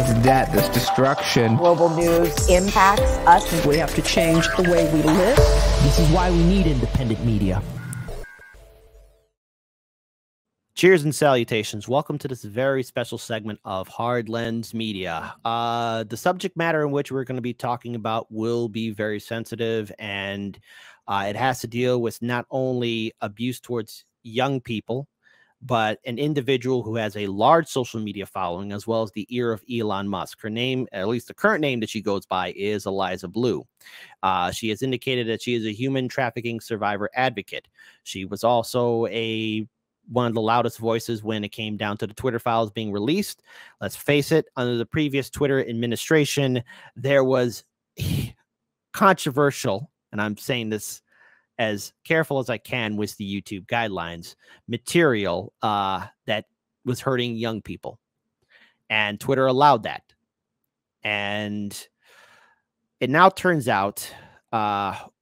This death, this destruction. Global news impacts us. We have to change the way we live. This is why we need independent media. Cheers and salutations. Welcome to this very special segment of Hard Lens Media. The subject matter in which we're going to be talking about will be very sensitive, and it has to deal with not only abuse towards young people, but an individual who has a large social media following, as well as the ear of Elon Musk. Her name, at least the current name that she goes by, is Eliza Bleu. She has indicated that she is a human trafficking survivor advocate. She was also one of the loudest voices when it came down to the Twitter files being released. Let's face it, under the previous Twitter administration, there was controversial, and I'm saying this as careful as I can with the YouTube guidelines, material that was hurting young people. And Twitter allowed that. And it now turns out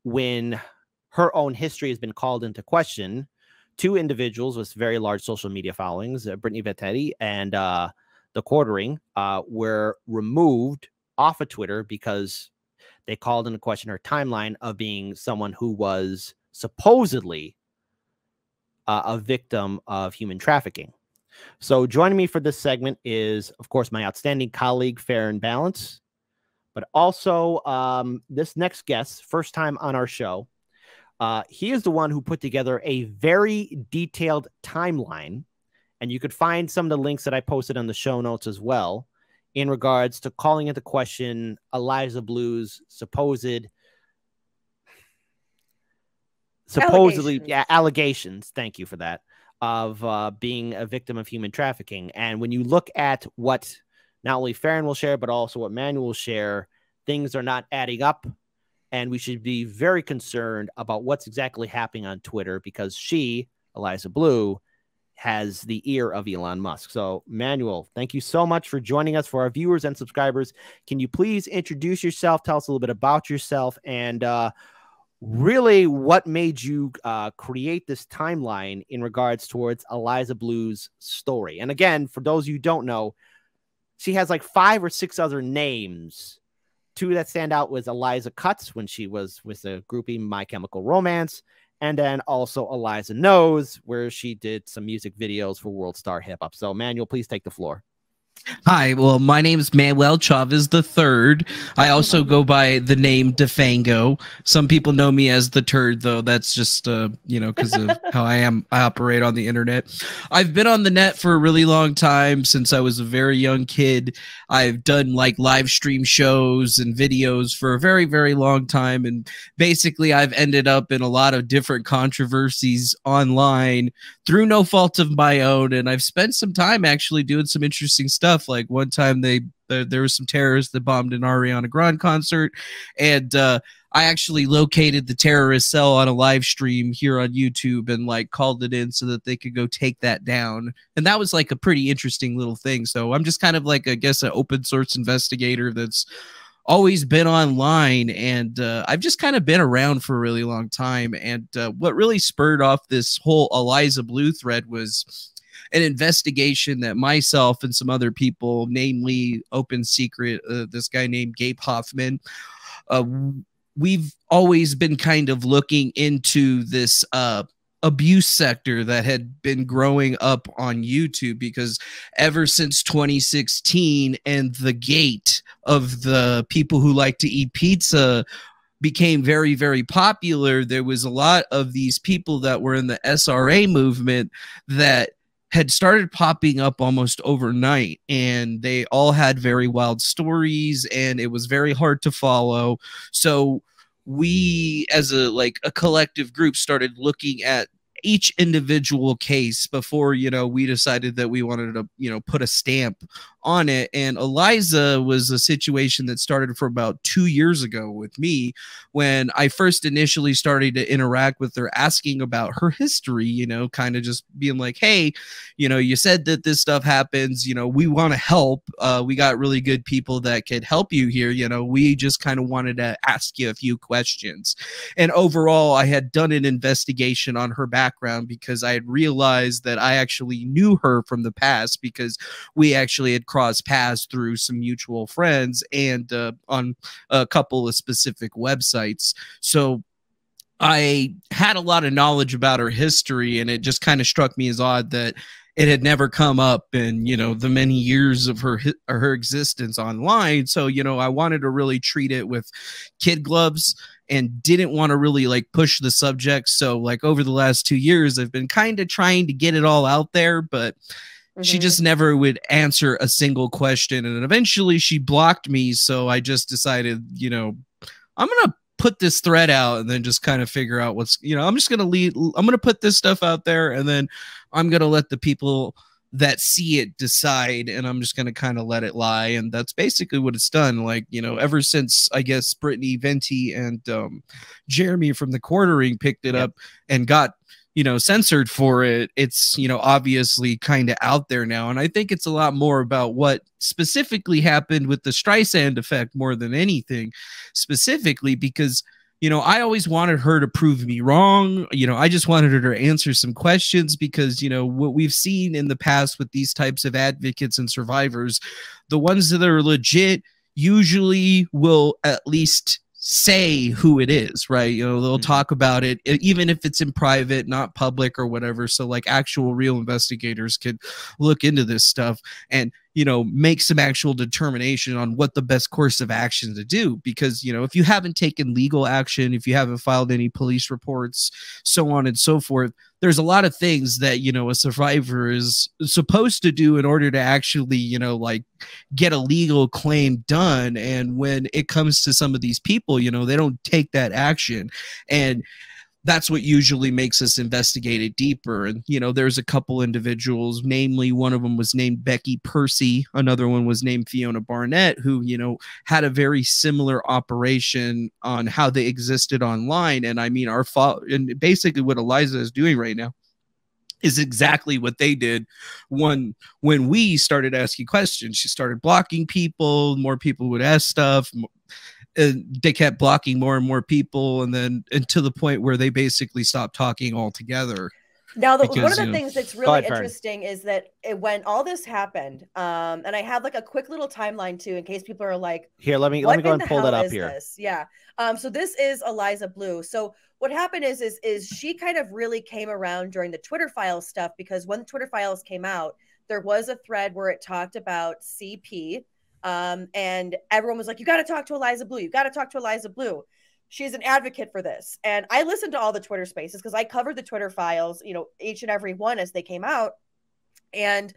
when her own history has been called into question, two individuals with very large social media followings, Brittany Vettetti and The Quartering, were removed off of Twitter because they called into question her timeline of being someone who was supposedly a victim of human trafficking. So joining me for this segment is, of course, my outstanding colleague, Fair and Balance, but also this next guest, first time on our show. He is the one who put together a very detailed timeline, and you could find some of the links that I posted on the show notes as well, in regards to calling into question Eliza Bleu's supposedly allegations. Thank you for that, of being a victim of human trafficking. And when you look at what not only Farron will share, but also what Manuel will share, things are not adding up. And we should be very concerned about what's exactly happening on Twitter, because she, Eliza Bleu, has the ear of Elon Musk. So, Manuel, thank you so much for joining us. For our viewers and subscribers, can you please introduce yourself, tell us a little bit about yourself, and really what made you create this timeline in regards towards Eliza Bleu's story? And again, for those you don't know, she has like 5 or 6 other names. 2 that stand out was Eliza Cuts when she was with the groupie My Chemical Romance, and then also Eliza Knows, where she did some music videos for World Star Hip Hop. So, Manuel, please take the floor. Hi, well, my name is Manuel Chavez III. I also go by the name Defango. Some people know me as the Turd, though. That's just, you know, because of how I operate on the internet. I've been on the net for a really long time, since I was a very young kid. I've done like live stream shows and videos for a very, very long time. And basically, I've ended up in a lot of different controversies online through no fault of my own. And I've spent some time actually doing some interesting stuff. Like one time there was some terrorists that bombed an Ariana Grande concert, and I actually located the terrorist cell on a live stream here on YouTube and like called it in so that they could go take that down. And that was like a pretty interesting little thing. So I'm just kind of like, I guess, an open source investigator that's always been online, and I've just kind of been around for a really long time. And what really spurred off this whole Eliza Bleu thread was an investigation that myself and some other people, namely Open Secret, this guy named Gabe Hoffman, we've always been kind of looking into this abuse sector that had been growing up on YouTube, because ever since 2016 and the gate of the people who like to eat pizza became very, very popular, there was a lot of these people that were in the SRA movement that had started popping up almost overnight, and they all had very wild stories, and it was very hard to follow. So we, as a collective group, started looking at each individual case before, you know, we decided that we wanted to, you know, put a stamp on it. And Eliza was a situation that started for about 2 years ago with me, when I first initially started to interact with her, asking about her history, you know, kind of just being like, hey, you know, you said that this stuff happens, you know, we want to help. We got really good people that could help you here. You know, we just kind of wanted to ask you a few questions. And overall, I had done an investigation on her background background because I had realized that I actually knew her from the past because we actually had crossed paths through some mutual friends and on a couple of specific websites. So I had a lot of knowledge about her history, and it just kind of struck me as odd that it had never come up in, you know, the many years of her existence online. So, you know, I wanted to really treat it with kid gloves and didn't want to really like push the subject. So like over the last 2 years, I've been kind of trying to get it all out there, but she just never would answer a single question. And eventually she blocked me. So I just decided, you know, I'm going to put this thread out and then just kind of figure out what's, you know, I'm just going to put this stuff out there and then I'm going to let the people that see it decide, and I'm just going to kind of let it lie. And that's basically what it's done. Like, you know, ever since I guess Brittany Venti and Jeremy from the Quartering picked it up and got, you know, censored for it, it's, you know, obviously kind of out there now. And I think it's a lot more about what specifically happened with the Streisand effect more than anything specifically, because, you know, I always wanted her to prove me wrong. You know, I just wanted her to answer some questions because, you know, what we've seen in the past with these types of advocates and survivors, the ones that are legit usually will at least say who it is, right? You know, they'll talk about it, even if it's in private, not public or whatever. So like actual real investigators could look into this stuff and, you know, make some actual determination on what the best course of action to do. Because, you know, if you haven't taken legal action, if you haven't filed any police reports, so on and so forth, there's a lot of things that, you know, a survivor is supposed to do in order to actually, you know, like get a legal claim done. And when it comes to some of these people, you know, they don't take that action. And that's what usually makes us investigate it deeper. And, you know, there's a couple individuals, namely one of them was named Becky Percy. Another one was named Fiona Barnett, who, you know, had a very similar operation on how they existed online. And I mean, and basically what Eliza is doing right now is exactly what they did when we started asking questions. She started blocking people, more people would ask stuff, and they kept blocking more and more people, and then and to the point where they basically stopped talking altogether. Now, one of the you know, things that's really interesting is that when all this happened, and I have like a quick little timeline too, in case people are like, here, let me go and pull that up here. This? Yeah. So this is Eliza Bleu. So what happened is she kind of really came around during the Twitter Files stuff, because when the Twitter Files came out, there was a thread where it talked about CP. And everyone was like, you got to talk to Eliza Bleu. You got to talk to Eliza Bleu. She's an advocate for this. And I listened to all the Twitter spaces because I covered the Twitter Files, you know, each and every one as they came out, and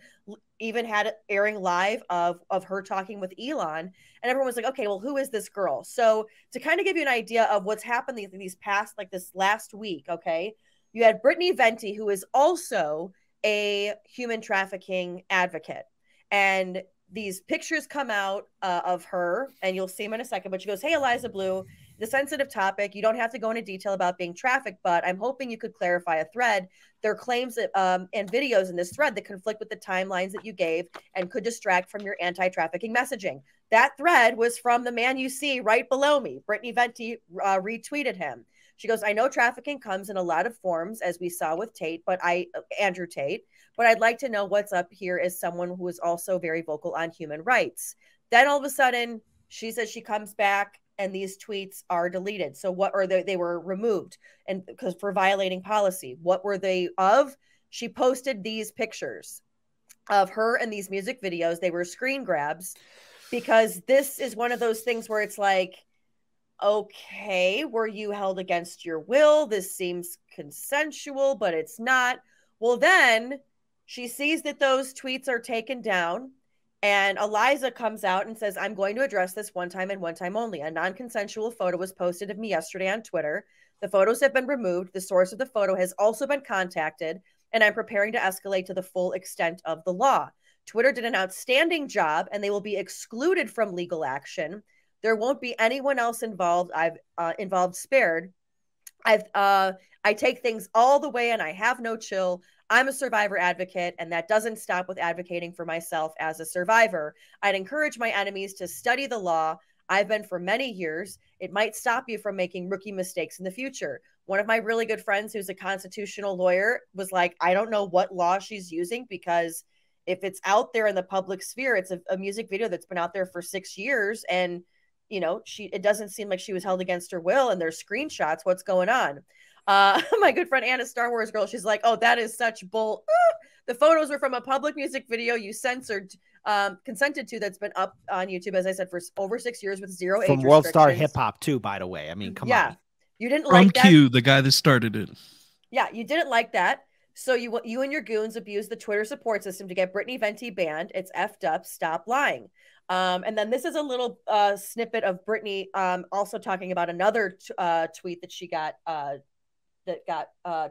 even had it airing live of her talking with Elon. And everyone was like, okay, well, who is this girl? So to kind of give you an idea of what's happened these past, like this last week, okay, you had Brittany Venti, who is also a human trafficking advocate. And these pictures come out of her, and you'll see them in a second, but she goes, hey, Eliza Bleu, the sensitive topic, you don't have to go into detail about being trafficked, but I'm hoping you could clarify a thread. There are claims that, and videos in this thread that conflict with the timelines that you gave and could distract from your anti-trafficking messaging. That thread was from the man you see right below me. Brittany Venti retweeted him. She goes, I know trafficking comes in a lot of forms, as we saw with Andrew Tate, but I'd like to know what's up here as someone who is also very vocal on human rights. Then all of a sudden, she says she comes back and these tweets are deleted. So what are they were removed, and because for violating policy. What were they of? She posted these pictures of her and these music videos. They were screen grabs, because this is one of those things where it's like, okay, were you held against your will? This seems consensual, but it's not. Well, then she sees that those tweets are taken down, and Eliza comes out and says, I'm going to address this one time and one time only. A non-consensual photo was posted of me yesterday on Twitter. The photos have been removed. The source of the photo has also been contacted, and I'm preparing to escalate to the full extent of the law. Twitter did an outstanding job, and they will be excluded from legal action. There won't be anyone else involved. I've spared. I take things all the way, and I have no chill. I'm a survivor advocate, and that doesn't stop with advocating for myself as a survivor. I'd encourage my enemies to study the law. I've been for many years. It might stop you from making rookie mistakes in the future. One of my really good friends who's a constitutional lawyer was like, I don't know what law she's using, because if it's out there in the public sphere, it's a music video that's been out there for 6 years, and you know, it doesn't seem like she was held against her will, and there's screenshots. What's going on? My good friend Anna, Star Wars girl, she's like, oh, that is such bull. The photos were from a public music video you censored, consented to, that's been up on YouTube, as I said, for over 6 years with zero age restrictions. From World Star Hip Hop too, by the way. I mean, come on. You didn't From like that. Q, the guy that started it. Yeah, you didn't like that. So you and your goons abused the Twitter support system to get Brittany Venti banned. It's effed up. Stop lying. And then this is a little snippet of Brittany also talking about another tweet that she got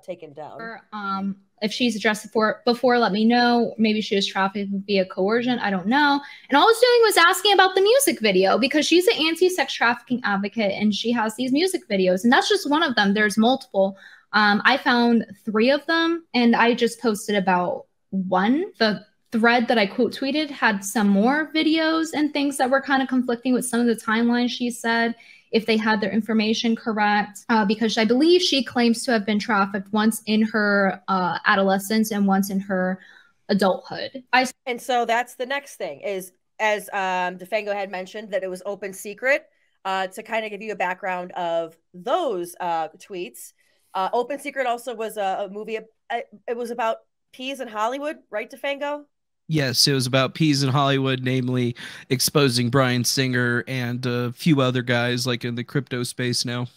taken down. If she's addressed it before, let me know. Maybe she was trafficked via coercion. I don't know. And all I was doing was asking about the music video, because she's an anti-sex trafficking advocate and she has these music videos. And that's just one of them. There's multiple. I found 3 of them and I just posted about one. The thread that I quote tweeted had some more videos and things that were kind of conflicting with some of the timelines she said, if they had their information correct, because I believe she claims to have been trafficked once in her adolescence and once in her adulthood. And so that's the next thing is, as DeFango had mentioned, that it was open secret. To kind of give you a background of those tweets, Open Secret also was a movie. It was about peas in Hollywood, right, DeFango? Yes, it was about peas in Hollywood, namely exposing Bryan Singer and a few other guys like in the crypto space now.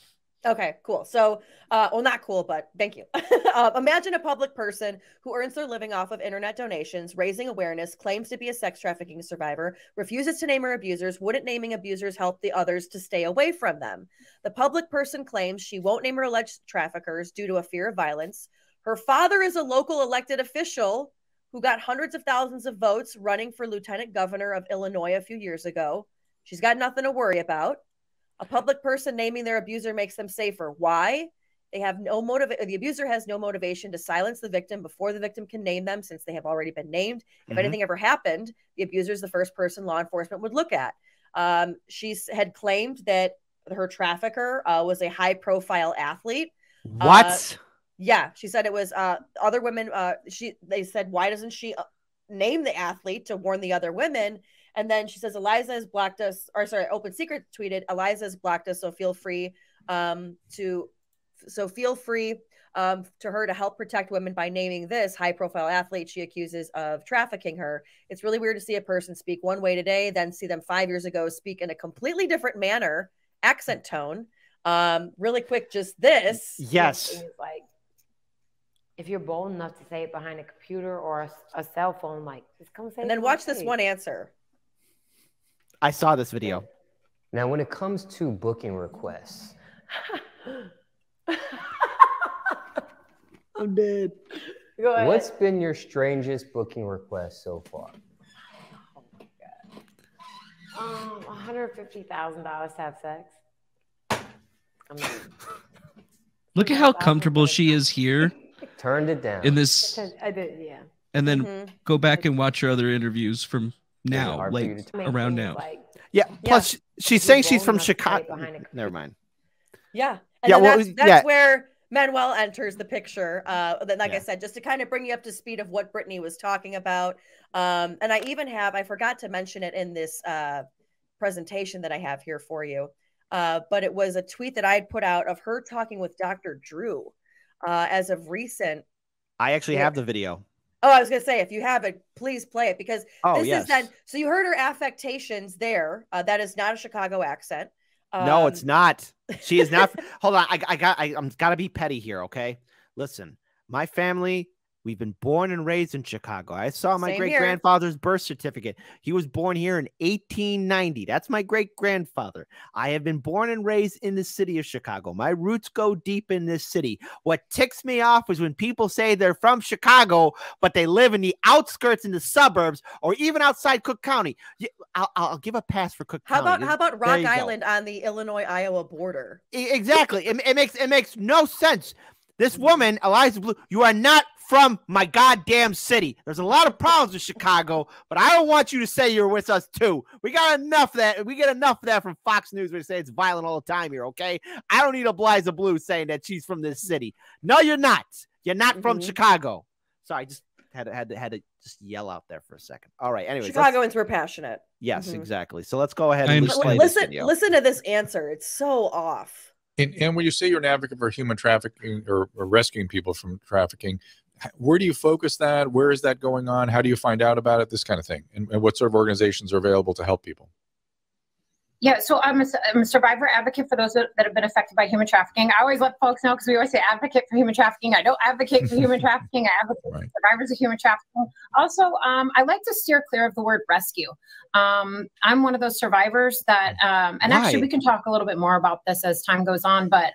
Okay, cool. So, well, not cool, but thank you. Imagine a public person who earns their living off of internet donations, raising awareness, claims to be a sex trafficking survivor, refuses to name her abusers. Wouldn't naming abusers help the others to stay away from them? The public person claims she won't name her alleged traffickers due to a fear of violence. Her father is a local elected official who got hundreds of thousands of votes running for lieutenant governor of Illinois a few years ago. She's got nothing to worry about. A public person naming their abuser makes them safer. Why? They have no motivation. The abuser has no motivation to silence the victim before the victim can name them, since they have already been named. If anything ever happened, the abuser is the first person law enforcement would look at. She had claimed that her trafficker was a high-profile athlete. What? Yeah, she said it was other women. They said, why doesn't she name the athlete to warn the other women? And then she says, Eliza has blocked us, or sorry, Open Secret tweeted, Eliza has blocked us, so feel free to her to help protect women by naming this high-profile athlete she accuses of trafficking her. It's really weird to see a person speak one way today, then see them 5 years ago speak in a completely different manner, accent tone. Really quick, just this. Yes. Like, if you're bold enough to say it behind a computer or a cell phone, like, just come say it. And then watch this one answer. I saw this video. Now, when it comes to booking requests, I'm dead. Go ahead. What's been your strangest booking request so far? Oh my God. $150,000 to have sex. Look at how comfortable she is here. Turned it down. In this, I did, yeah. and then go back and watch her other interviews from now, like around now. Yeah. Plus, she's saying she's from Chicago. Never mind. Yeah. And that's where Manuel enters the picture. I said, just to kind of bring you up to speed of what Brittany was talking about. And I forgot to mention it in this presentation that I have here for you. But it was a tweet that I had put out of her talking with Dr. Drew as of recent. I actually have the video. Oh, I was going to say, if you have it, please play it, because this is then. So you heard her affectations there. That is not a Chicago accent. No, it's not. She is not. Hold on. I'm gotta be petty here. Okay. Listen, my family, we've been born and raised in Chicago. I saw my great-grandfather's birth certificate. He was born here in 1890. That's my great-grandfather. I have been born and raised in the city of Chicago. My roots go deep in this city. What ticks me off is when people say they're from Chicago, but they live in the outskirts, in the suburbs, or even outside Cook County. I'll give a pass for Cook County. How about Rock Island on the Illinois-Iowa border? Exactly. It makes no sense. This woman, Eliza Bleu, you are not from my goddamn city. There's a lot of problems with Chicago, but I don't want you to say you're with us too. We got enough of that. We get enough of that from Fox News where they say it's violent all the time here, okay? I don't need Eliza Bleu saying that she's from this city. No, you're not. You're not from Chicago. Sorry, I just had to just yell out there for a second. All right, anyways. Chicagoans were passionate. Yes, exactly. So let's go ahead and listen to this answer. It's so off. And when you say you're an advocate for human trafficking or rescuing people from trafficking, where do you focus that? Where is that going on? How do you find out about it? This kind of thing. And what sort of organizations are available to help people? Yeah, so I'm a survivor advocate for those that have been affected by human trafficking. I always let folks know because we always say advocate for human trafficking. I don't advocate for human trafficking. I advocate for survivors of human trafficking. Also, I like to steer clear of the word rescue. I'm one of those survivors that, and actually we can talk a little bit more about this as time goes on, but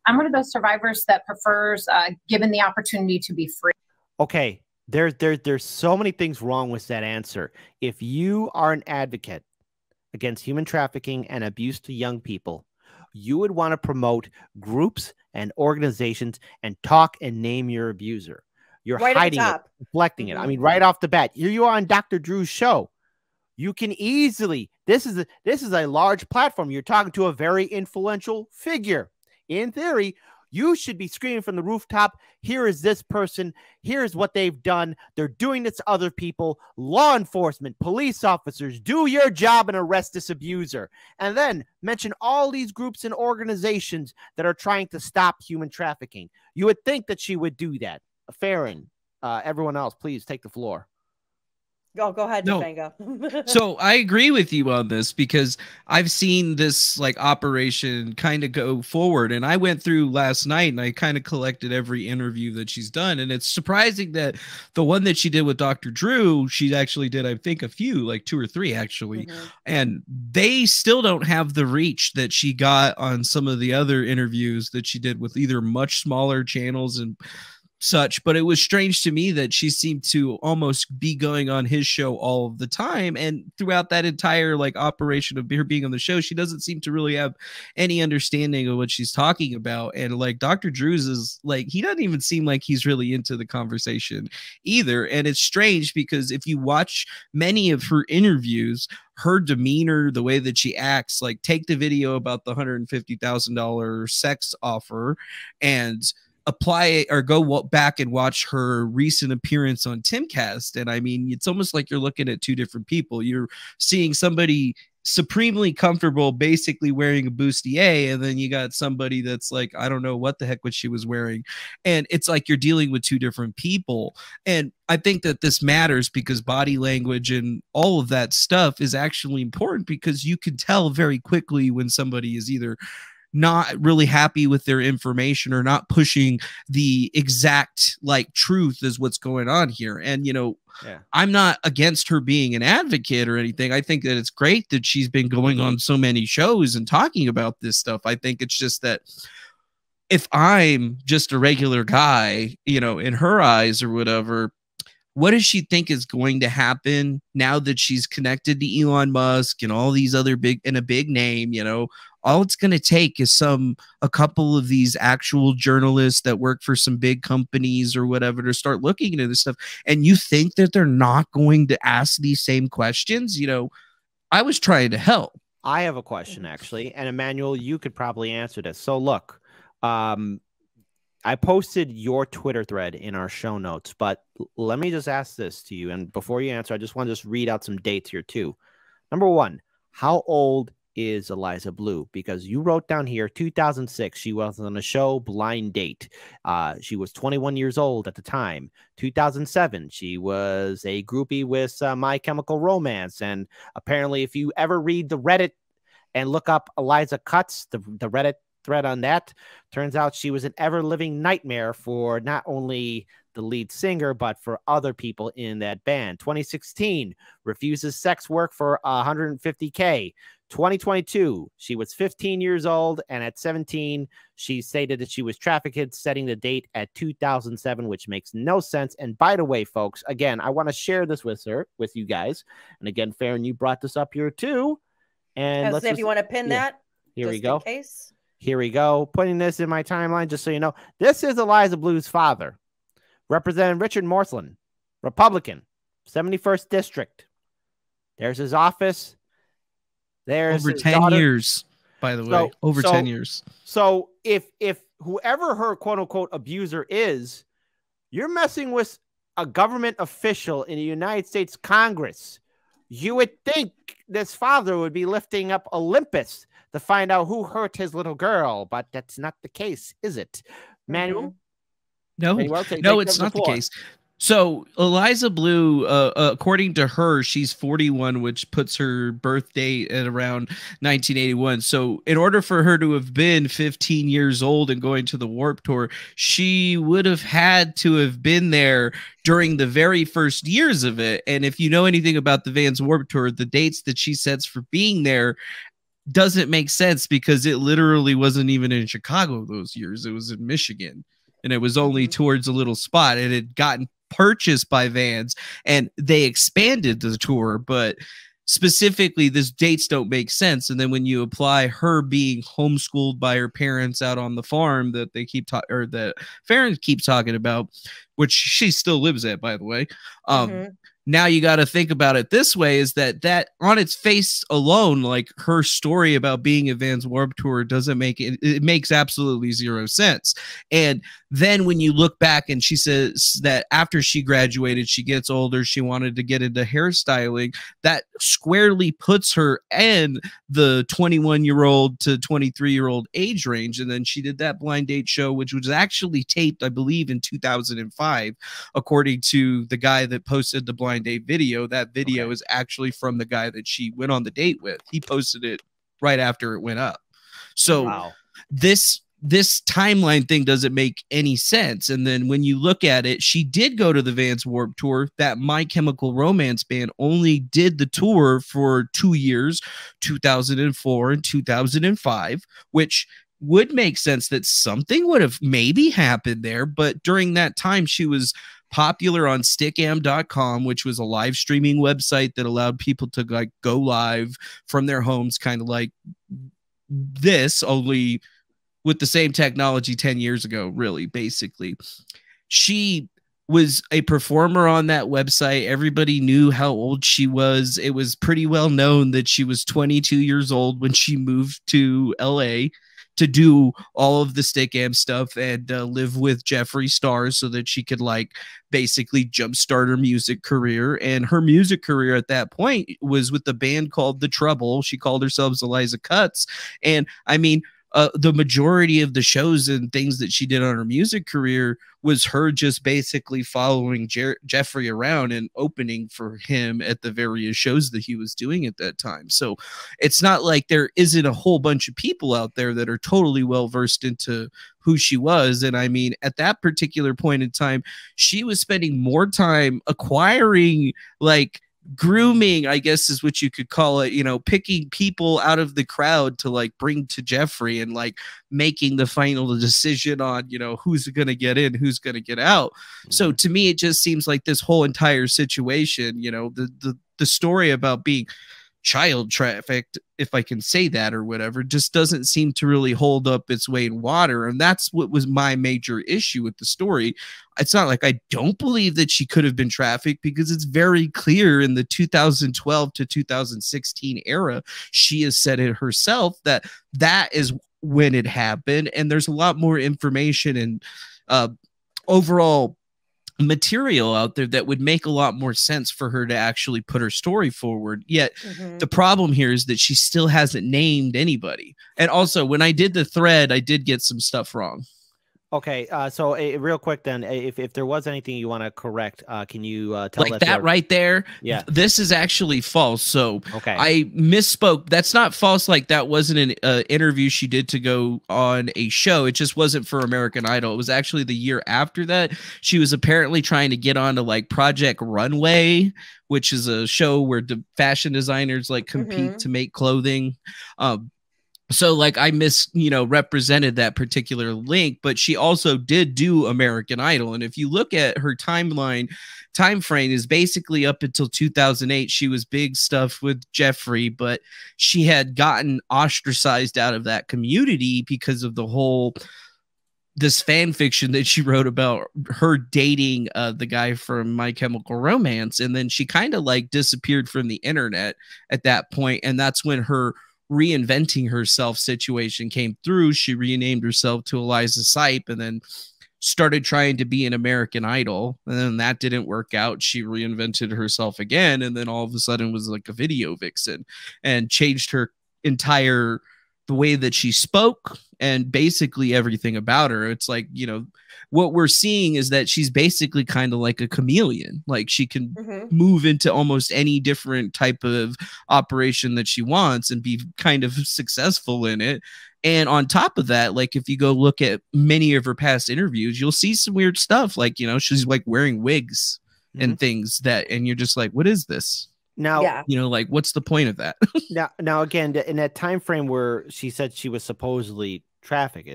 I'm one of those survivors that prefers given the opportunity to be free. Okay, there's so many things wrong with that answer. If you are an advocate against human trafficking and abuse to young people, you would want to promote groups and organizations and talk and name your abuser. You're hiding it, deflecting it. I mean, right off the bat, here you are on Dr. Drew's show. You can easily, this is a large platform. You're talking to a very influential figure. In theory, you should be screaming from the rooftop, here is this person, here's what they've done, they're doing this to other people, law enforcement, police officers, do your job and arrest this abuser. And then mention all these groups and organizations that are trying to stop human trafficking. You would think that she would do that. Farron, everyone else, please take the floor. Go ahead, Defango. So I agree with you on this because I've seen this like operation kind of go forward, and I went through last night and I kind of collected every interview that she's done, and it's surprising that the one that she did with Dr. Drew, she actually did, I think, a few, like 2 or 3 actually, and they still don't have the reach that she got on some of the other interviews that she did with either much smaller channels and such. But it was strange to me that she seemed to almost be going on his show all of the time, and throughout that entire like operation of her being on the show, she doesn't seem to really have any understanding of what she's talking about. And like Dr. Drew's is like, he doesn't even seem like he's really into the conversation either. And it's strange because if you watch many of her interviews, her demeanor, the way that she acts, like take the video about the $150,000 sex offer and apply it, or go back and watch her recent appearance on Timcast. And I mean, it's almost like you're looking at 2 different people. You're seeing somebody supremely comfortable basically wearing a bustier, and then you got somebody that's like, I don't know what the heck what she was wearing. And it's like you're dealing with 2 different people. And I think that this matters because body language and all of that stuff is actually important, because you can tell very quickly when somebody is either not really happy with their information or not pushing the exact like truth is what's going on here. And, you know, I'm not against her being an advocate or anything. I think that it's great that she's been going on so many shows and talking about this stuff. I think it's just that if I'm just a regular guy, you know, in her eyes or whatever, what does she think is going to happen now that she's connected to Elon Musk and all these other big name, you know? All it's going to take is a couple of these actual journalists that work for some big companies or whatever to start looking into this stuff. And you think that they're not going to ask these same questions? You know, I was trying to help. I have a question actually, and Emmanuel, you could probably answer this. So look, I posted your Twitter thread in our show notes, but let me just ask this to you. And before you answer, I just want to just read out some dates here too. Number 1, how old is Eliza Bleu? Because you wrote down here 2006 she was on a show Blind Date. She was 21 years old at the time. 2007 she was a groupie with My Chemical Romance, and apparently if you ever read the Reddit and look up Eliza Cuts, the Reddit thread on that, turns out she was an ever-living nightmare for not only the lead singer, but for other people in that band. 2016, refuses sex work for $150K. 2022, she was 15 years old, and at 17, she stated that she was trafficked, setting the date at 2007, which makes no sense. And by the way, folks, again, I want to share this with you guys. And again, Farron, you brought this up here too. And let's if you want to pin that, here we go. Case. Here we go. Putting this in my timeline, just so you know, this is Eliza Bleu's father. Representative Richard Morthland, Republican, 71st District. There's his office. There's over his 10 daughter. years, by the way. Over 10 years. So if whoever her quote unquote abuser is, you're messing with a government official in the United States Congress. You would think this father would be lifting up Olympus to find out who hurt his little girl, but that's not the case, is it? Manuel? No, Manuel, no, it's not the case. So Eliza Bleu, according to her, she's 41, which puts her birth date at around 1981. So in order for her to have been 15 years old and going to the Warped Tour, she would have had to have been there during the very first years of it. And if you know anything about the Vans Warped Tour, the dates that she sets for being there doesn't make sense because it literally wasn't even in Chicago those years. It was in Michigan. And it was only towards a little spot. It had gotten purchased by Vans and they expanded the tour, but specifically these dates don't make sense. And then when you apply her being homeschooled by her parents out on the farm that they keep or that Farron keeps talking about, which she still lives at, by the way. Now you got to think about it this way, is that on its face alone, like her story about being a Vans Warped Tour doesn't make it makes absolutely zero sense. And then when you look back and she says that after she graduated, she gets older, she wanted to get into hairstyling, that squarely puts her in the 21-year-old to 23-year-old age range. And then she did that blind date show, which was actually taped, I believe, in 2005, according to the guy that posted the blind date video. That video is actually from the guy that she went on the date with. He posted it right after it went up. So this timeline thing doesn't make any sense. And then when you look at it, she did go to the Vans Warped Tour. That My Chemical Romance band only did the tour for 2 years, 2004 and 2005, which would make sense that something would have maybe happened there. But during that time, she was popular on stickam.com, which was a live streaming website that allowed people to like go live from their homes, kind of like this, only with the same technology 10 years ago, really, basically. She was a performer on that website. Everybody knew how old she was. It was pretty well known that she was 22 years old when she moved to LA to do all of the Stickam stuff and live with Jeffree Star so that she could like basically jumpstart her music career. And her music career at that point was with the band called The Trouble. She called herself Eliza Cuts. And I mean, the majority of the shows and things that she did on her music career was her just basically following Jeffree around and opening for him at the various shows that he was doing at that time. So it's not like there isn't a whole bunch of people out there that are totally well versed into who she was. And I mean, at that particular point in time, she was spending more time acquiring like grooming, I guess is what you could call it, you know, picking people out of the crowd to like bring to Jeffree and like making the final decision on, you know, who's going to get in, who's going to get out. So to me, it just seems like this whole entire situation, you know, the story about being child trafficked, if I can say that or whatever, just doesn't seem to really hold up its weight in water. And that's what was my major issue with the story. It's not like I don't believe that she could have been trafficked, because it's very clear in the 2012 to 2016 era, she has said it herself that that is when it happened. And there's a lot more information and overall material out there that would make a lot more sense for her to actually put her story forward. Yet the problem here is that she still hasn't named anybody. And also, when I did the thread, I did get some stuff wrong. Okay, so real quick then, if there was anything you want to correct, can you tell like that right there? Yeah, this is actually false. So okay, I misspoke. That's not false. Like that wasn't an interview she did to go on a show. It just wasn't for American Idol. It was actually the year after that. She was apparently trying to get onto like Project Runway, which is a show where the fashion designers like compete to make clothing. So like I represented that particular link, but she also did do American Idol. And if you look at her time frame is basically up until 2008. She was big stuff with Jeffree, but she had gotten ostracized out of that community because of the whole this fan fiction that she wrote about her dating the guy from My Chemical Romance, and then she kind of like disappeared from the internet at that point, and that's when her reinventing herself situation came through. She renamed herself to Eliza Sipe, and then started trying to be an American Idol, and then that didn't work out. She reinvented herself again, and then all of a sudden was like a video vixen, and changed her entire the way that she spoke and basically everything about her. It's like, you know, what we're seeing is that she's basically kind of like a chameleon. Like she can move into almost any different type of operation that she wants and be kind of successful in it. And on top of that, like if you go look at many of her past interviews, you'll see some weird stuff. Like, you know, she's like wearing wigs and things that, and you're just like, what is this? Now, you know, like, what's the point of that? now, again, in that time frame where she said she was supposedly trafficked,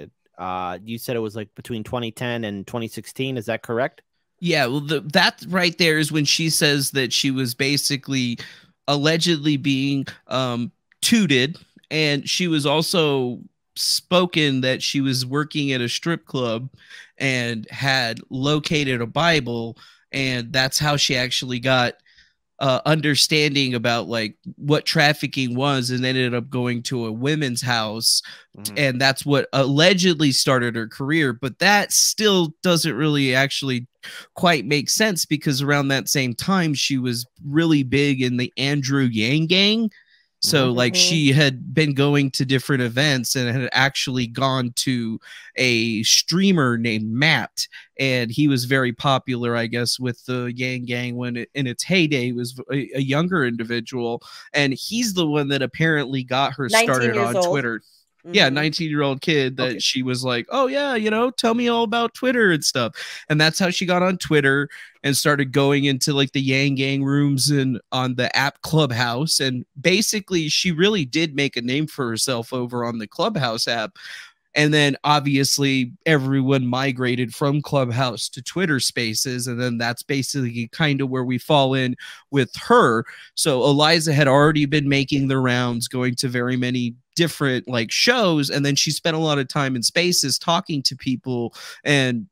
you said it was like between 2010 and 2016. Is that correct? Yeah. Well, that right there is when she says that she was basically allegedly being tooted, and she was also spoken that she was working at a strip club and had located a Bible, and that's how she actually got understanding about like what trafficking was, and ended up going to a women's house, and that's what allegedly started her career. But that still doesn't really actually quite make sense, because around that same time she was really big in the Andrew Yang gang. So like she had been going to different events and had actually gone to a streamer named Matt, and he was very popular, I guess, with the Yang Gang when in its heyday was a younger individual. And he's the one that apparently got her started on Twitter. Yeah, 19-year-old kid that she was like, oh yeah, you know, tell me all about Twitter and stuff. And that's how she got on Twitter and started going into like the Yang Gang rooms and on the app Clubhouse. And basically she really did make a name for herself over on the Clubhouse app. And then obviously everyone migrated from Clubhouse to Twitter Spaces. And then that's basically kind of where we fall in with her. So Eliza had already been making the rounds, going to very many different like shows. And then she spent a lot of time in Spaces talking to people, and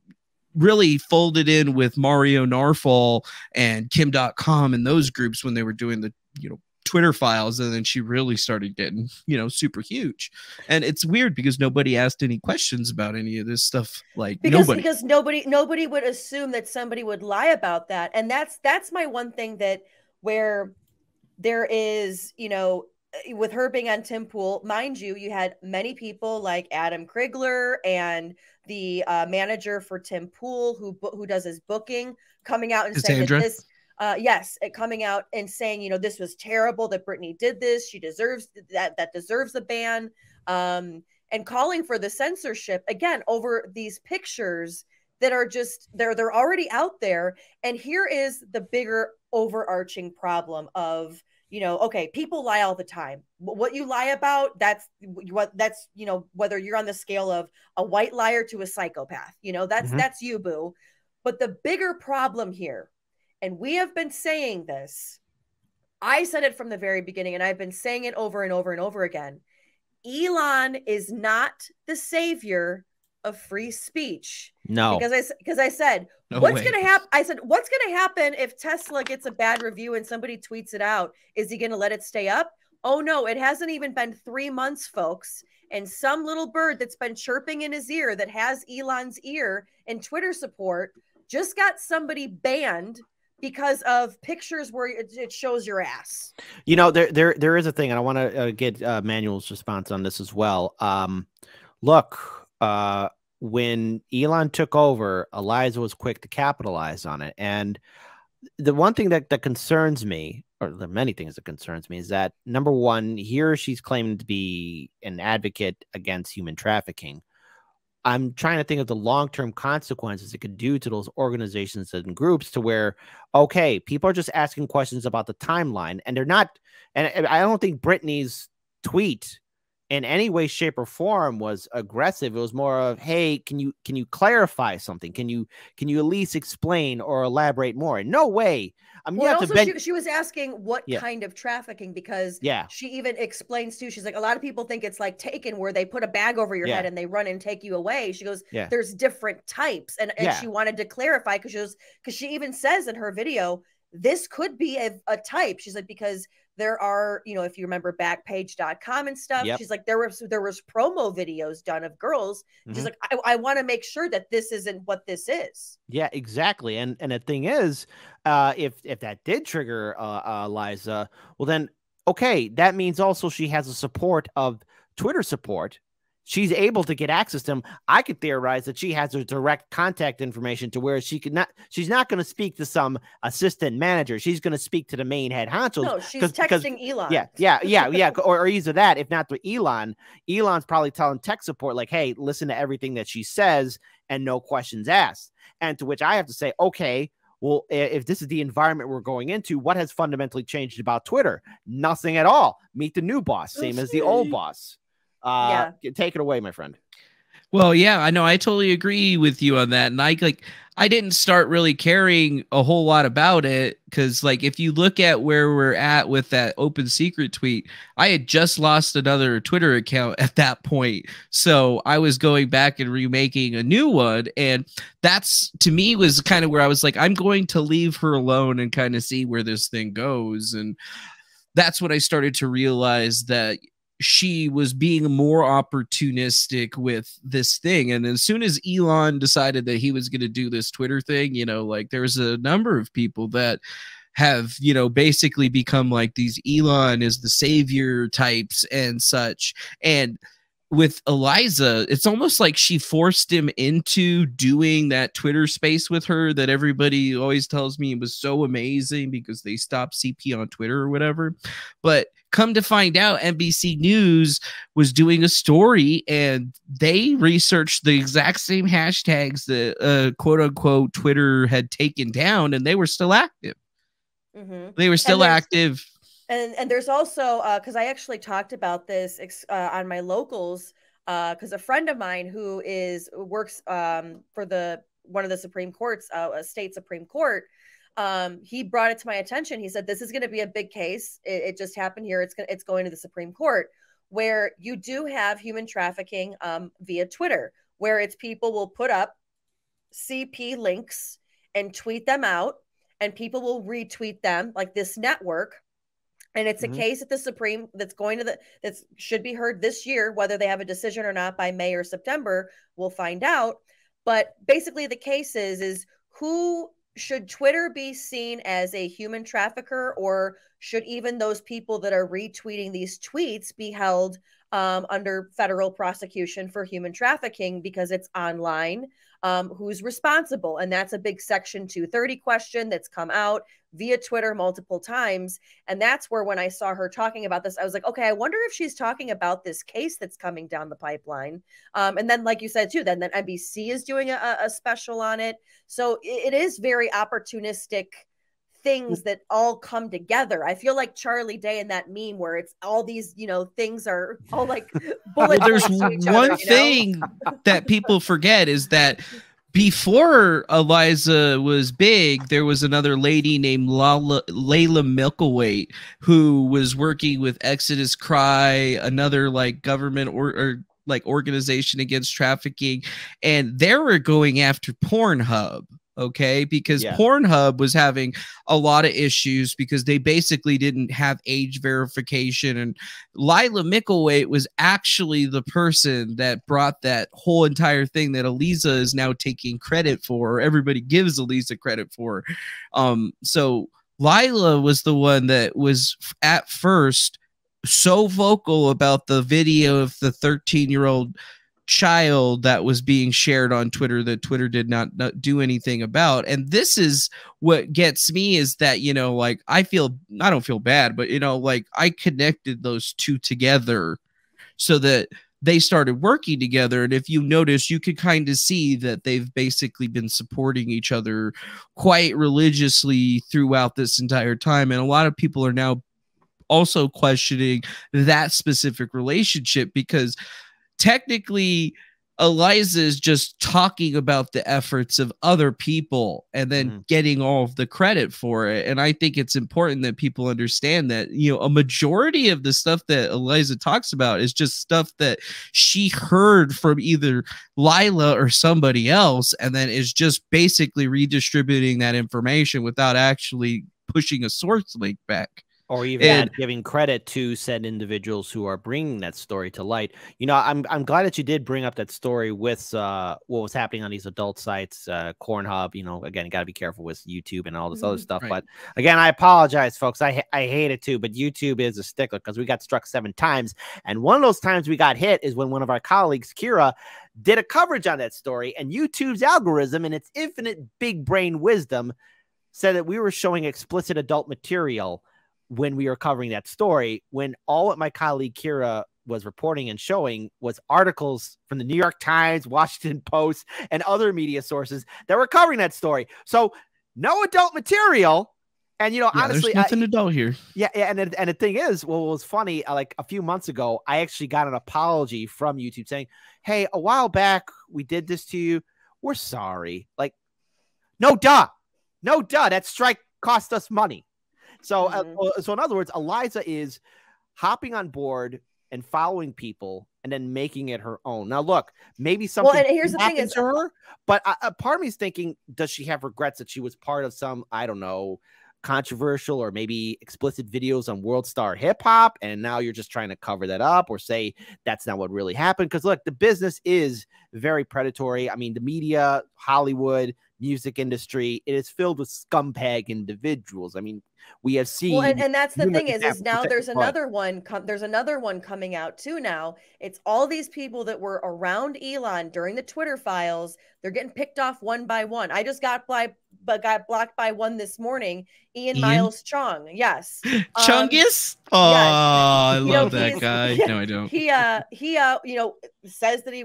really folded in with Mario Narfall and Kim.com and those groups when they were doing the, you know, Twitter files. And then she really started getting, you know, super huge. And it's weird because nobody asked any questions about any of this stuff. Like because nobody would assume that somebody would lie about that. And that's my one thing, that where there is, you know, with her being on Tim Pool, mind you, you had many people like Adam Krigler and the manager for Tim Pool who does his booking coming out and saying that this coming out and saying, you know, this was terrible that Britney did this. She deserves that deserves a ban, and calling for the censorship again over these pictures that are just they're already out there. And here is the bigger overarching problem of, you know, okay, people lie all the time. What you lie about, that's, you know, whether you're on the scale of a white liar to a psychopath, you know, that's you, boo. But the bigger problem here, and we have been saying this, I said it from the very beginning, and I've been saying it over and over and over again. Elon is not the savior of free speech. No, because I said, what's going to happen? I said, what's going to happen if Tesla gets a bad review and somebody tweets it out? Is he going to let it stay up? Oh no, it hasn't even been 3 months, folks. And some little bird that's been chirping in his ear that has Elon's ear and Twitter support just got somebody banned because of pictures where it shows your ass. You know, there is a thing, and I want to get Manuel's response on this as well. Look, when Elon took over, Eliza was quick to capitalize on it. And the one thing that concerns me, or there are many things that concerns me, is that number one, here she's claiming to be an advocate against human trafficking. I'm trying to think of the long-term consequences it could do to those organizations and groups, to where, okay, people are just asking questions about the timeline, and they're not, and I don't think Britney's tweet in any way, shape, or form was aggressive. It was more of, hey, can you clarify something? Can you at least explain or elaborate more? No way. I mean, well, also she was asking what kind of trafficking, because she even explains too. She's like, a lot of people think it's like Taken, where they put a bag over your head and they run and take you away. She goes, there's different types, and she wanted to clarify because she even says in her video, this could be a type. She's like, because there are, you know, if you remember Backpage.com and stuff, she's like, there was promo videos done of girls. She's like, I want to make sure that this isn't what this is. Yeah, exactly. And the thing is, if that did trigger Eliza, well then, okay, that means also she has a support of Twitter support. She's able to get access to them. I could theorize that she has her direct contact information to where she's not going to speak to some assistant manager. She's going to speak to the main head honchos. No, she's texting Elon. Yeah. Or either that, if not to Elon. Elon's probably telling tech support, like, hey, listen to everything that she says and no questions asked. And to which I have to say, okay, well, if this is the environment we're going into, what has fundamentally changed about Twitter? Nothing at all. Meet the new boss, same as the old boss. Take it away, my friend. Well, yeah, I know. I totally agree with you on that. And I didn't start really caring a whole lot about it because, like, if you look at where we're at with that open secret tweet, I had just lost another Twitter account at that point. So I was going back and remaking a new one. And that's, to me, was kind of where I was like, I'm going to leave her alone and kind of see where this thing goes. And that's when I started to realize that she was being more opportunistic with this thing. And as soon as Elon decided that he was going to do this Twitter thing, you know, like there's a number of people that have, you know, basically become like these Elon is the savior types and such. And with Eliza, it's almost like she forced him into doing that Twitter space with her that everybody always tells me was so amazing because they stopped CP on Twitter or whatever. But come to find out, NBC News was doing a story and they researched the exact same hashtags that quote unquote Twitter had taken down, and they were still active. They were still active. And there's also, because I actually talked about this on my locals, because a friend of mine who works for one of the Supreme Courts, a state Supreme Court, he brought it to my attention. He said, this is going to be a big case. It just happened here. It's going to the Supreme Court, where you do have human trafficking via Twitter, where it's people will put up CP links and tweet them out, and people will retweet them, like this network. And it's a case at the Supreme that should be heard this year. Whether they have a decision or not by May or September, we'll find out. But basically the case is who should Twitter be seen as a human trafficker, or should even those people that are retweeting these tweets be held under federal prosecution for human trafficking because it's online? Who's responsible? And that's a big Section 230 question that's come out via Twitter multiple times. And that's where, when I saw her talking about this, I was like, okay, I wonder if she's talking about this case that's coming down the pipeline. And then, like you said too, then NBC is doing a special on it. So it is very opportunistic things that all come together. I feel like Charlie Day in that meme where it's all these, you know, things are all like bullet. Well, there's one thing that people forget is that before Eliza was big, there was another lady named Layla Milkowait who was working with Exodus Cry, another like government or like organization against trafficking, and they were going after Pornhub. Okay, because Pornhub was having a lot of issues because they basically didn't have age verification. And Layla Milkowait was actually the person that brought that whole entire thing that Eliza is now taking credit for, or everybody gives Eliza credit for. So Layla was the one that was at first so vocal about the video of the 13-year-old child that was being shared on Twitter that Twitter did not do anything about. And this is what gets me, is that, you know, like I don't feel bad, but, you know, like I connected those two together so that they started working together. And if you notice, you could kind of see that they've basically been supporting each other quite religiously throughout this entire time. And a lot of people are now also questioning that specific relationship, because technically Eliza is just talking about the efforts of other people and then getting all of the credit for it. And I think it's important that people understand that, you know, a majority of the stuff that Eliza talks about is just stuff that she heard from either Lila or somebody else, and then is just basically redistributing that information without actually pushing a source link back. Or even not giving credit to said individuals who are bringing that story to light. You know, I'm glad that you did bring up that story with what was happening on these adult sites, Cornhub. You know, again, got to be careful with YouTube and all this other stuff. Right. But again, I apologize, folks. I hate it too, but YouTube is a stickler because we got struck 7 times. And one of those times we got hit is when one of our colleagues, Kira, did a coverage on that story, and YouTube's algorithm and its infinite big brain wisdom said that we were showing explicit adult material when we were covering that story, when all what my colleague Kira was reporting and showing was articles from the New York Times, Washington Post, and other media sources that were covering that story. So no adult material. And, you know, honestly, there's nothing adult here. Yeah. And the thing is, what was funny, like a few months ago, I actually got an apology from YouTube saying, hey, a while back, we did this to you. We're sorry. Like, no, duh. That strike cost us money. So, so in other words, Eliza is hopping on board and following people and then making it her own. Now, look, maybe something and here's the thing happened to her, but a part of me is thinking, does she have regrets that she was part of some, I don't know, controversial or maybe explicit videos on World Star Hip Hop, and now you're just trying to cover that up or say that's not what really happened? Because look, the business is very predatory. I mean, the media, Hollywood, music industry, it is filled with scumbag individuals. I mean, we have seen. Well, and that's the thing is now there's another one. There's another one coming out too. Now it's all these people that were around Elon during the Twitter files. They're getting picked off one by one. I just got blocked by one this morning. Ian Miles Chong. Yes. Chungus? Oh, yes. I love that guy. No, I don't. He you know, says that he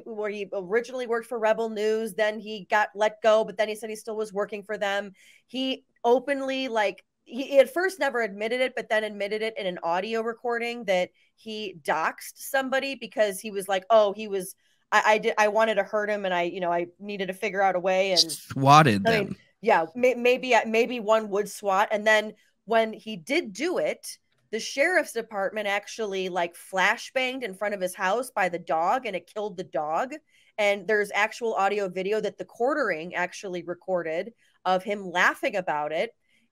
originally worked for Rebel News, then he got let go, but then he said he still was working for them. He openly, like, he at first never admitted it, but then admitted it in an audio recording that he doxed somebody because he was like, oh, he was, I wanted to hurt him, and I needed to figure out a way, and swatted them. Mean, yeah, maybe one would swat. And then when he did do it, the sheriff's department actually like flashbanged in front of his house by the dog, and it killed the dog. And there's actual audio video that the quartering actually recorded of him laughing about it.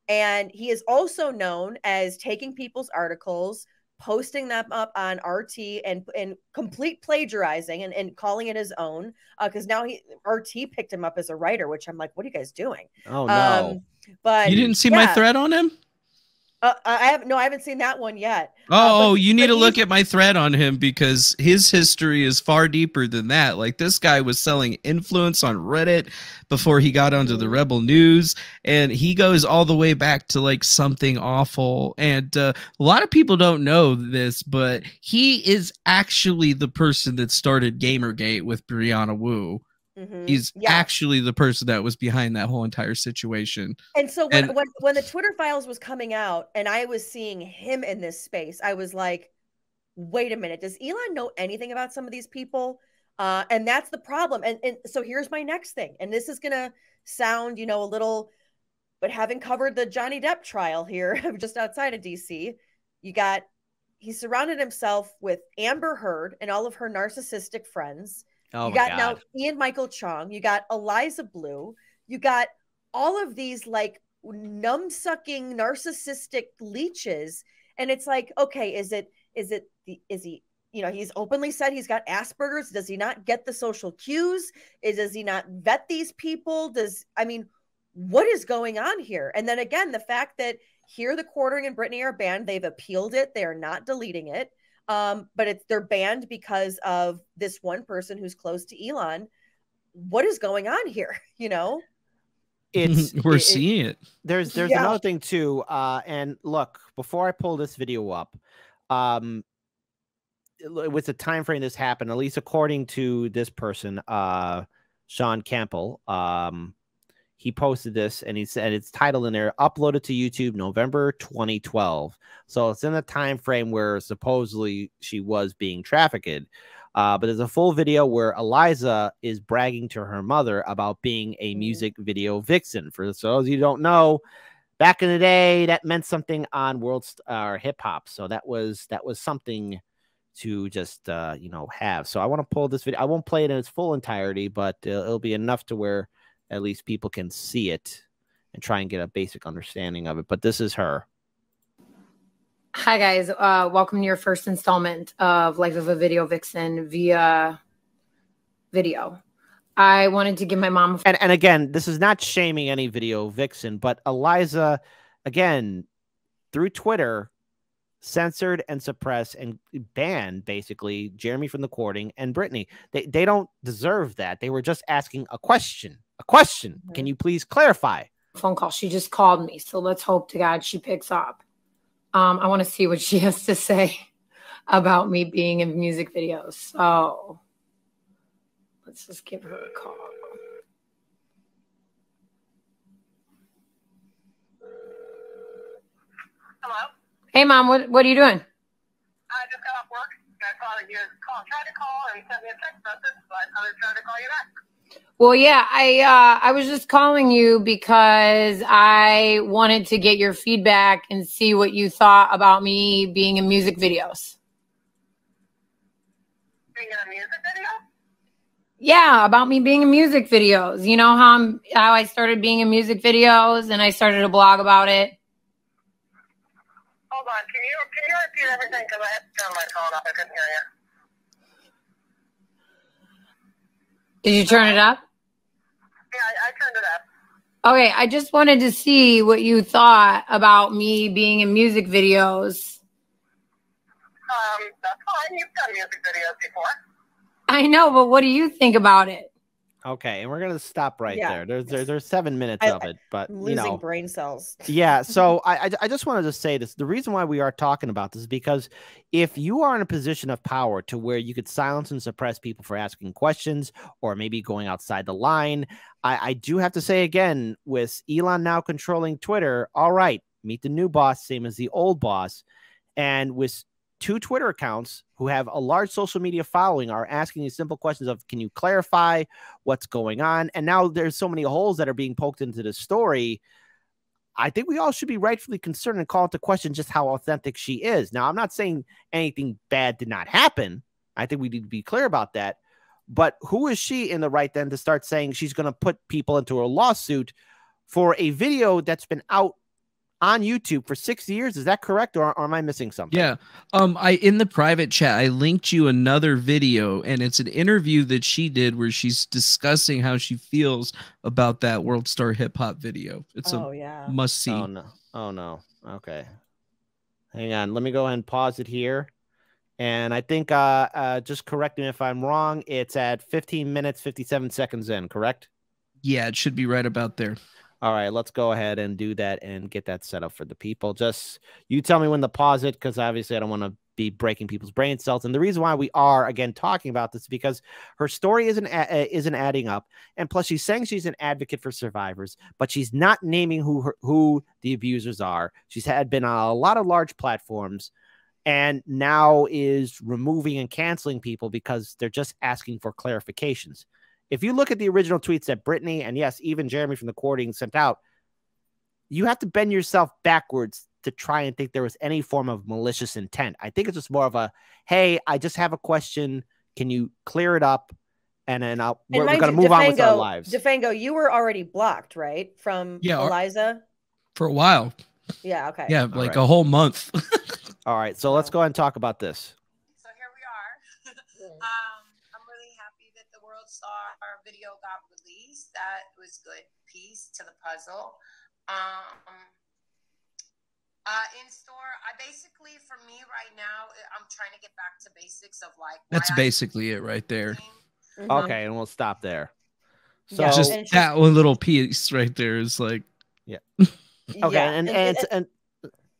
And he is also known as taking people's articles, posting them up on RT, and complete plagiarizing and calling it his own. Because now RT picked him up as a writer, which I'm like, what are you guys doing? Oh no! But you didn't see my thread on him? I haven't seen that one yet. You need to look at my thread on him, because his history is far deeper than that. Like, this guy was selling influence on Reddit before he got onto the Rebel News, and he goes all the way back to like Something Awful. And a lot of people don't know this, but he is actually the person that started Gamergate with Brianna Wu. He's actually the person that was behind that whole entire situation. And so when the Twitter files was coming out and I was seeing him in this space, I was like, wait a minute, does Elon know anything about some of these people? And that's the problem. And so here's my next thing. And this is going to sound, a little, but having covered the Johnny Depp trial here just outside of DC, he surrounded himself with Amber Heard and all of her narcissistic friends. Oh, you got now Ian Michael Chong, you got Eliza Bleu, you got all of these like numb-sucking narcissistic leeches. And it's like, okay, is he, he's openly said he's got Asperger's. Does he not get the social cues? Does he not vet these people? What is going on here? And then again, the fact that here the Quartering and Brittany are banned, they've appealed it. They're not deleting it. But they're banned because of this one person who's close to Elon. What is going on here? We're seeing it. There's another thing too. And look, before I pull this video up, with the time frame this happened, at least according to this person, Sean Campbell, he posted this, and he said it's titled in there, uploaded to YouTube November 2012. So it's in the time frame where supposedly she was being trafficked. But there's a full video where Eliza is bragging to her mother about being a music video vixen. For those of you who don't know, back in the day, that meant something on World Star Hip Hop. So that was something to just have. So I want to pull this video. I won't play it in its full entirety, but it'll be enough to where at least people can see it and try and get a basic understanding of it. But this is her. Hi, guys. Welcome to your first installment of Life of a Video Vixen via video. I wanted to give my mom... And again, this is not shaming any video vixen, but Eliza, again, through Twitter, censored and suppressed and banned, basically, Jeremy from the courting and Brittany. They don't deserve that. They were just asking a question. A question. Can you please clarify? Phone call. She just called me, so let's hope to God she picks up. I want to see what she has to say about me being in music videos. So let's just give her a call. Hello? Hey, Mom, what are you doing? I just got off work. I saw that you tried to call and sent me a text message, but I was trying to call you back. Well, yeah, I was just calling you because I wanted to get your feedback and see what you thought about me being in music videos. Being in a music video? Yeah, about me being in music videos. You know how I started being in music videos and I started a blog about it. Hold on, can you repeat everything? Because I had to turn my phone off. I couldn't hear you. Did you turn it up? Yeah, I turned it up. Okay, I just wanted to see what you thought about me being in music videos. That's fine. You've done music videos before. I know, but what do you think about it? Okay, and we're gonna stop right there. There's 7 minutes of it, but I'm losing brain cells. Yeah, so I just wanted to say this. The reason why we are talking about this is because if you are in a position of power to where you could silence and suppress people for asking questions or maybe going outside the line, I do have to say again, with Elon now controlling Twitter, all right, meet the new boss, same as the old boss, and with 2 Twitter accounts who have a large social media following are asking these simple questions of, can you clarify what's going on? And now there's so many holes that are being poked into the story. I think we all should be rightfully concerned and call into question just how authentic she is. Now, I'm not saying anything bad did not happen. I think we need to be clear about that. But who is she in the right then to start saying she's going to put people into a lawsuit for a video that's been out on YouTube for 6 years? Is that correct, or am I missing something? Yeah. In the private chat, I linked you another video, and it's an interview that she did where she's discussing how she feels about that World Star Hip Hop video. It's must see. Oh no. Oh no. Okay. Hang on. Let me go ahead and pause it here. And I think just correct me if I'm wrong. It's at 15 minutes, 57 seconds in, correct? Yeah, it should be right about there. All right, let's go ahead and do that and get that set up for the people. Just you tell me when to pause it, because obviously I don't want to be breaking people's brain cells. And the reason why we are, again, talking about this is because her story isn't adding up. And plus, she's saying she's an advocate for survivors, but she's not naming who the abusers are. She's been on a lot of large platforms and now is removing and canceling people because they're just asking for clarifications. If you look at the original tweets that Brittany and, yes, even Jeremy from the courting sent out, you have to bend yourself backwards to try and think there was any form of malicious intent. I think it's just more of a, hey, I just have a question. Can you clear it up? And then we're going to move on with our lives. Defango, you were already blocked, right? From Eliza? For a while. Yeah, okay. Yeah, like a whole month. All right, so let's go ahead and talk about this. So here we are. I'm really happy that the World Star video got released. That was good piece to the puzzle. In store, I basically, for me right now, I'm trying to get back to basics of like. That's basically it right there. Okay, and we'll stop there. So yeah, just that one little piece right there is like, yeah. Okay, and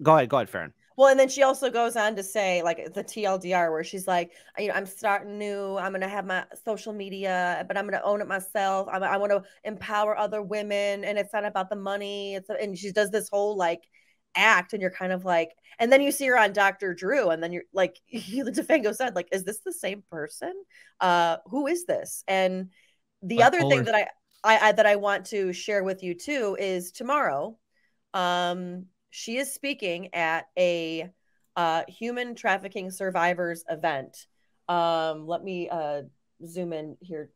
go ahead, Farron. Well, and then she also goes on to say, like, the TLDR, where she's like, I'm starting new. I'm going to have my social media, but I'm going to own it myself. I want to empower other women, and it's not about the money. And she does this whole, like, act, and you're kind of like, and then you see her on Dr. Drew, and then you're like, DeFango said, like, is this the same person? Who is this? And the other thing that I want to share with you too is tomorrow, she is speaking at a human trafficking survivors event. Let me zoom in here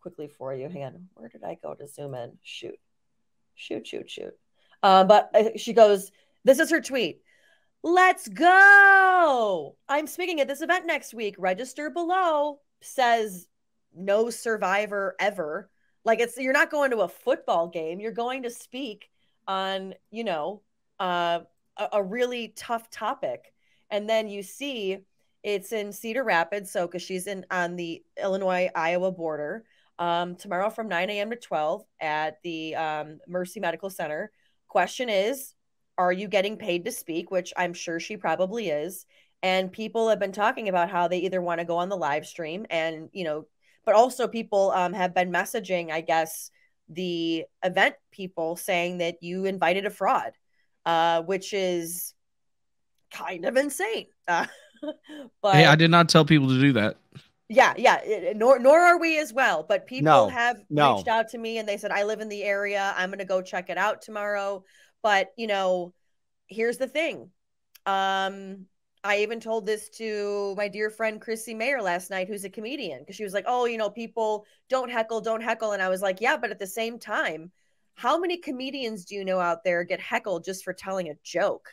quickly for you. Hang on. Where did I go to zoom in? Shoot. But she goes, this is her tweet. Let's go. I'm speaking at this event next week. Register below. Says no survivor ever. Like, you're not going to a football game. You're going to speak on, you know, a really tough topic. And then you see it's in Cedar Rapids. So, because she's on the Illinois-Iowa border, tomorrow from 9 a.m. to 12 at the Mercy Medical Center. Question is, are you getting paid to speak? Which I'm sure she probably is. And people have been talking about how they either want to go on the live stream and, you know, but also people have been messaging, I guess, the event people saying that you invited a fraud, which is kind of insane. But hey, I did not tell people to do that. Yeah. Nor are we as well. But people have reached out to me and they said, I live in the area. I'm going to go check it out tomorrow. But, you know, here's the thing. I even told this to my dear friend Chrissy Mayer last night, who's a comedian, because she was like, oh, you know, people don't heckle. And I was like, yeah, but at the same time, how many comedians do you know out there get heckled just for telling a joke?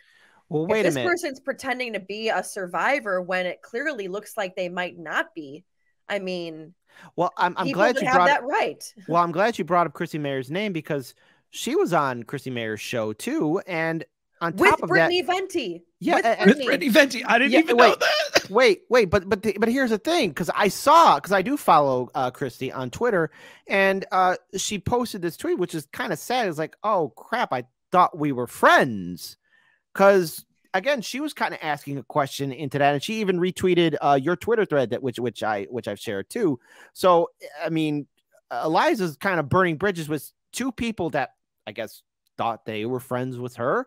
Well, wait a minute. This person's pretending to be a survivor when it clearly looks like they might not be. I mean, well, I'm glad you brought that right. Well, I'm glad you brought up Chrissy Mayer's name, because she was on Chrissy Mayer's show too, and on top of Brittany Venti. Yeah, with Brittany Venti. I didn't even know that. Wait, but here's the thing, because I do follow Christy on Twitter, and she posted this tweet, which is kind of sad. It's like, oh crap, I thought we were friends, because again, she was kind of asking a question into that, and she even retweeted your Twitter thread which I've shared too. So I mean, Eliza's kind of burning bridges with two people that I guess thought they were friends with her.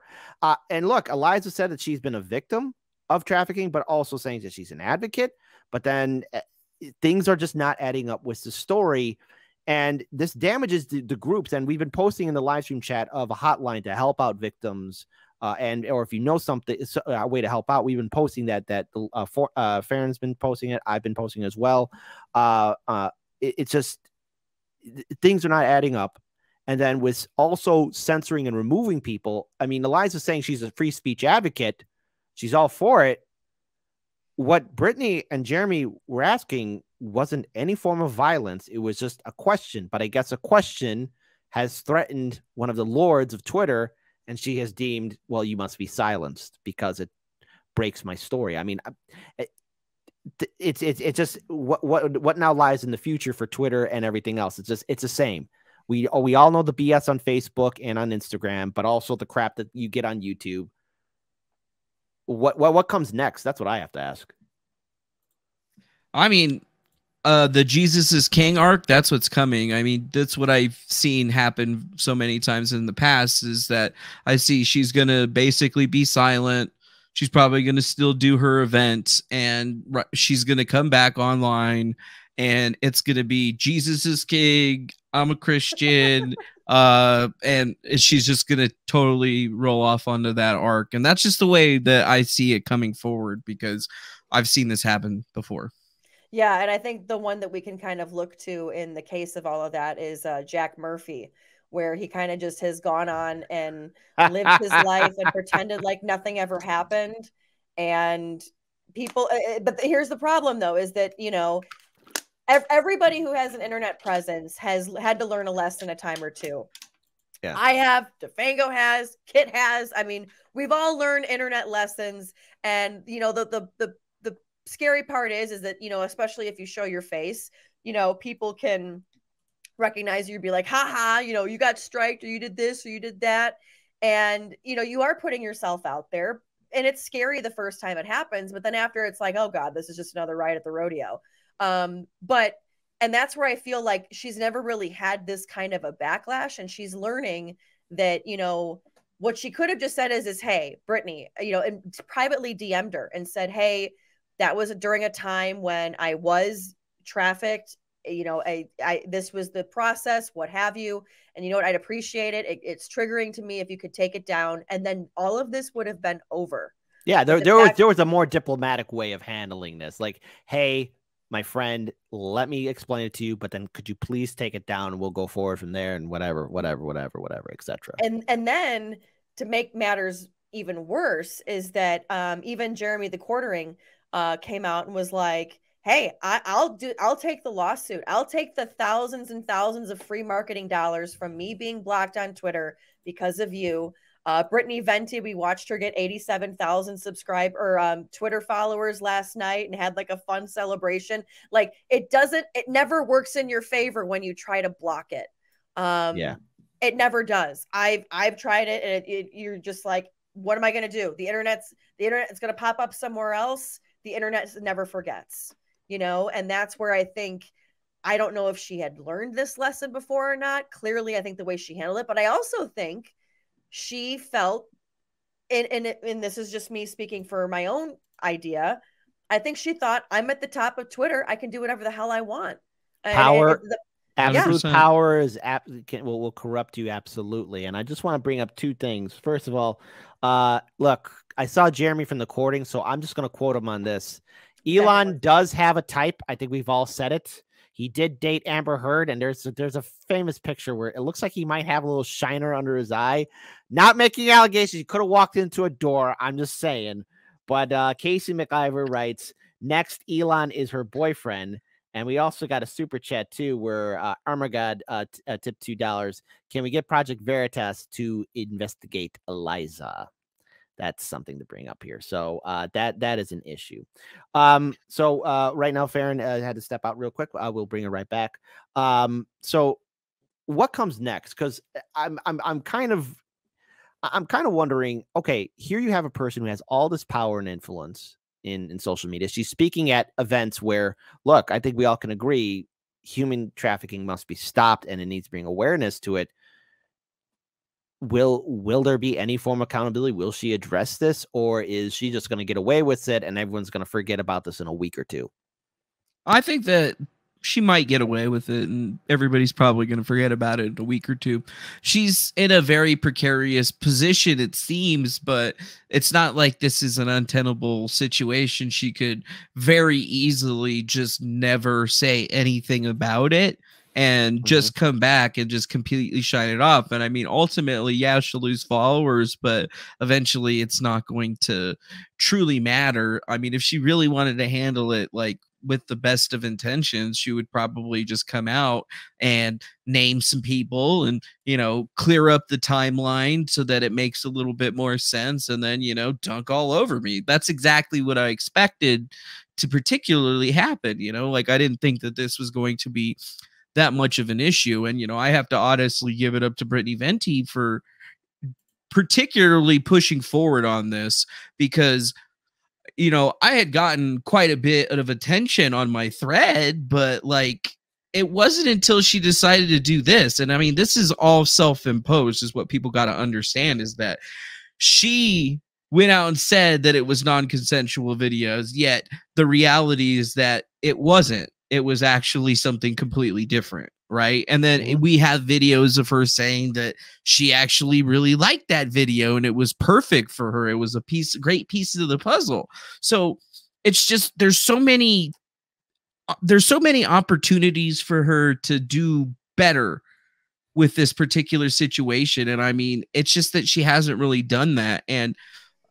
And look, Eliza said that she's been a victim of trafficking, but also saying that she's an advocate. But then things are just not adding up with the story. And this damages the groups. And we've been posting in the live stream chat of a hotline to help out victims. Or if you know something, a way to help out, we've been posting that Farron's been posting it. I've been posting as well. It's just, things are not adding up. And then with also censoring and removing people, I mean, Eliza's saying she's a free speech advocate. She's all for it. What Brittany and Jeremy were asking wasn't any form of violence. It was just a question. But I guess a question has threatened one of the lords of Twitter, and she has deemed, well, you must be silenced because it breaks my story. I mean, it's just what now lies in the future for Twitter and everything else. It's the same. We all know the BS on Facebook and on Instagram, but also the crap that you get on YouTube. What comes next? That's what I have to ask. I mean, the Jesus is King arc, that's what's coming. I mean, that's what I've seen happen so many times in the past, is that I see she's going to basically be silent. She's probably going to still do her event, and she's going to come back online, and it's going to be Jesus is King. I'm a Christian. And she's just going to totally roll off onto that arc. And that's just the way that I see it coming forward, because I've seen this happen before. Yeah. And I think the one that we can kind of look to in the case of all of that is Jack Murphy, where he kind of just has gone on and lived his life and pretended like nothing ever happened. And people, but here's the problem though, is that, you know, everybody who has an internet presence has had to learn a lesson a time or two. Yeah, I have, DeFango has, Kit has. I mean, we've all learned internet lessons. And, you know, the scary part is that, you know, especially if you show your face, you know, people can recognize you, be like, haha, you know, you got striked, or you did this, or you did that. And, you know, you are putting yourself out there. it's scary the first time it happens, but then after it's like, oh God, this is just another ride at the rodeo. And that's where I feel like she's never really had this kind of a backlash, and she's learning that, you know, what she could have just said is, hey, Brittany, you know, and privately DM'd her and said, hey, that was during a time when I was trafficked, you know, this was the process, what have you. And you know what, I'd appreciate it. It's triggering to me if you could take it down. And then all of this would have been over. Yeah, there was a more diplomatic way of handling this. Like, hey, my friend, let me explain it to you, but then could you please take it down and we'll go forward from there and whatever, etc. And then to make matters even worse is that even Jeremy the Quartering came out and was like, hey, I'll take the lawsuit. I'll take the thousands and thousands of free marketing dollars from me being blocked on Twitter because of you. Brittany Venti, we watched her get 87,000 Twitter followers last night and had like a fun celebration. Like it never works in your favor when you try to block it. It never does. I've tried it, and you're just like, what am I going to do? The internet's going to pop up somewhere else. The internet never forgets, you know? And that's where I think, I don't know if she had learned this lesson before or not. Clearly, I think the way she handled it, but I also think she felt, and this is just me speaking for my own idea, I think she thought, I'm at the top of Twitter, I can do whatever the hell I want. Power, absolute power will corrupt you, absolutely. And I just want to bring up two things. First of all, look, I saw Jeremy from the Courting, so I'm just going to quote him on this. Elon does have a type. I think we've all said it. He did date Amber Heard, and there's a famous picture where it looks like he might have a little shiner under his eye. Not making allegations. He could have walked into a door. I'm just saying. But Casey McIver writes, next, Elon is her boyfriend. And we also got a super chat, too, where Armagod tipped $2. Can we get Project Veritas to investigate Eliza? That's something to bring up here. So that is an issue. So right now, Farron had to step out real quick. We'll bring her right back. So what comes next? Because I'm kind of wondering. Okay, here you have a person who has all this power and influence in social media. She's speaking at events where, look, I think we all can agree, human trafficking must be stopped, and it needs to bring awareness to it. Will there be any form of accountability? Will she address this, or is she just going to get away with it and everyone's going to forget about this in a week or two? I think that she might get away with it, and everybody's probably going to forget about it in a week or two. She's in a very precarious position, it seems, but it's not like this is an untenable situation. She could very easily just never say anything about it and just come back and just completely shine it off. And I mean, ultimately, yeah, she'll lose followers, but eventually it's not going to truly matter. I mean, if she really wanted to handle it like with the best of intentions, she would probably just come out and name some people and, you know, clear up the timeline so that it makes a little bit more sense, and then, you know, dunk all over me. That's exactly what I expected to particularly happen. You know, like, I didn't think that this was going to be that much of an issue. And, you know, I have to honestly give it up to Brittany Venti for particularly pushing forward on this, because, you know, I had gotten quite a bit of attention on my thread, but like, it wasn't until she decided to do this. And I mean, this is all self-imposed, is what people got to understand, is that she went out and said that it was non-consensual videos, yet the reality is that it wasn't. It was actually something completely different, right? And then we have videos of her saying that she actually really liked that video and it was perfect for her. It was a great piece of the puzzle. So it's just, there's so many opportunities for her to do better with this particular situation. And I mean, it's just that she hasn't really done that. And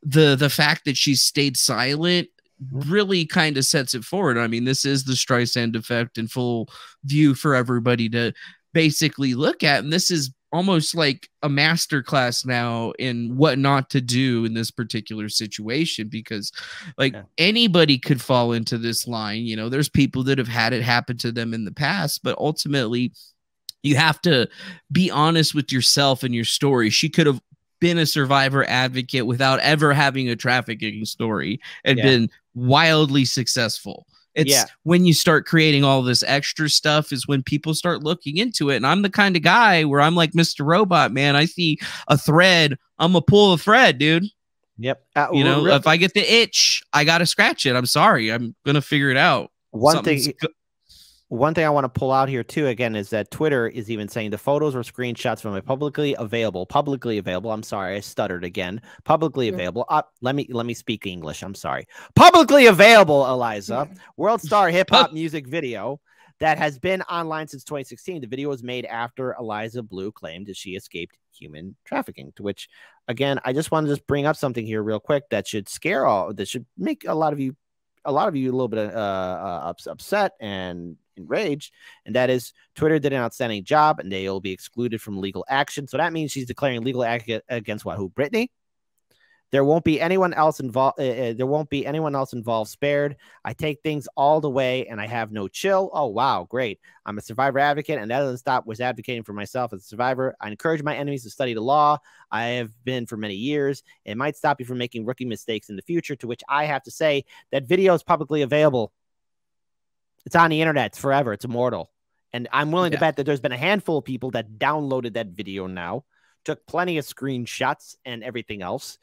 the fact that she stayed silent really kind of sets it forward. I mean, this is the Streisand effect in full view for everybody to basically look at. And this is almost like a masterclass now in what not to do in this particular situation, because like anybody could fall into this line. You know, there's people that have had it happen to them in the past, but ultimately you have to be honest with yourself and your story. She could have been a survivor advocate without ever having a trafficking story and Yeah. been wildly successful. It's when you start creating all this extra stuff is when people start looking into it. And I'm the kind of guy where I'm like Mr. Robot, man. I see a thread, I'm gonna pull a thread, dude. Yep. You know, if I get the itch, I gotta scratch it. I'm sorry. I'm gonna figure it out. One thing I want to pull out here too, again, is that Twitter is even saying the photos were screenshots from a publicly available. I'm sorry, I stuttered again. Publicly available. Let me speak English. I'm sorry. Publicly available, Eliza. World star hip hop music video that has been online since 2016. The video was made after Eliza Bleu claimed that she escaped human trafficking. To which, again, I just want to just bring up something here real quick that should that should make a lot of you a little bit upset and enraged, and that is Twitter did an outstanding job and they will be excluded from legal action. So that means she's declaring legal action against what? Who? Britney? There won't be anyone else involved. Spared. I take things all the way and I have no chill. Oh, wow. Great. I'm a survivor advocate, and that doesn't stop with advocating for myself as a survivor. I encourage my enemies to study the law. I have been for many years. It might stop you from making rookie mistakes in the future, to which I have to say that video is publicly available. It's on the internet. It's forever. It's immortal. And I'm willing to bet that there's been a handful of people that downloaded that video now, took plenty of screenshots and everything else.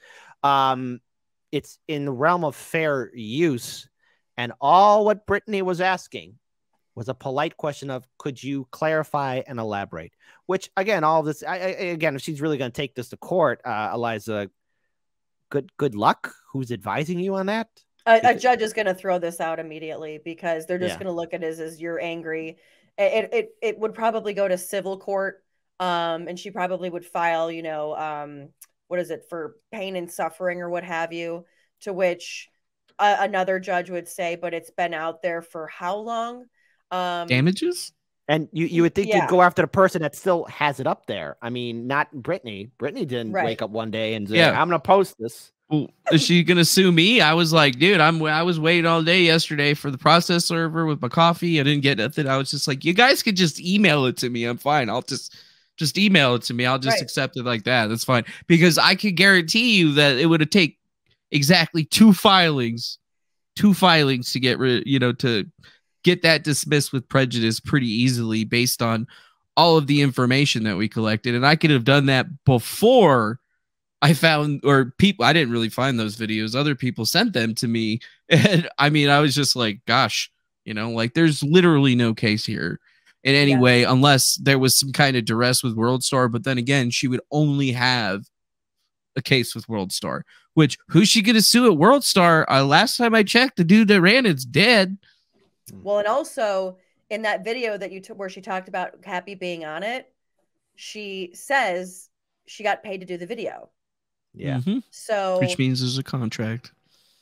It's in the realm of fair use. And all what Brittany was asking was a polite question of, could you clarify and elaborate? Which, again, all of this, again, if she's really going to take this to court, Eliza, good luck. Who's advising you on that? A judge is going to throw this out immediately because they're just going to look at it as you're angry. It would probably go to civil court, and she probably would file, you know, what is it, for pain and suffering or what have you, to which another judge would say, but it's been out there for how long? Damages? And you would think you'd go after the person that still has it up there. I mean, not Brittany. Brittany didn't wake up one day and say, I'm going to post this. Well, is she gonna sue me? I was like, dude, I was waiting all day yesterday for the process server with my coffee. I didn't get nothing. I was just like, you guys could just email it to me. I'm fine. I'll just email it to me. I'll just accept it like that. That's fine. Because I could guarantee you that it would have taken exactly two filings to get rid, you know, to get that dismissed with prejudice pretty easily based on all of the information that we collected. And I could have done that before I found, or people, I didn't really find those videos. Other people sent them to me. And I mean, I was just like, gosh, you know, like there's literally no case here in any way, unless there was some kind of duress with World Star. But then again, she would only have a case with World Star, which who's she going to sue at World Star? Last time I checked, the dude that ran it's dead. Well, and also in that video that you took where she talked about Happy being on it, she says she got paid to do the video. Yeah. So which means there's a contract.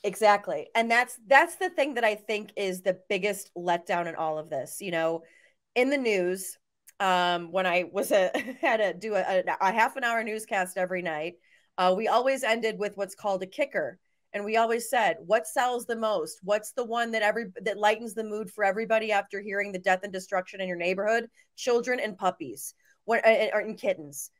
Exactly. And that's the thing that I think is the biggest letdown in all of this. You know, in the news, when I was had to do a half an hour newscast every night, we always ended with what's called a kicker. And we always said, what sells the most? What's the one that lightens the mood for everybody after hearing the death and destruction in your neighborhood? Children and puppies, and kittens.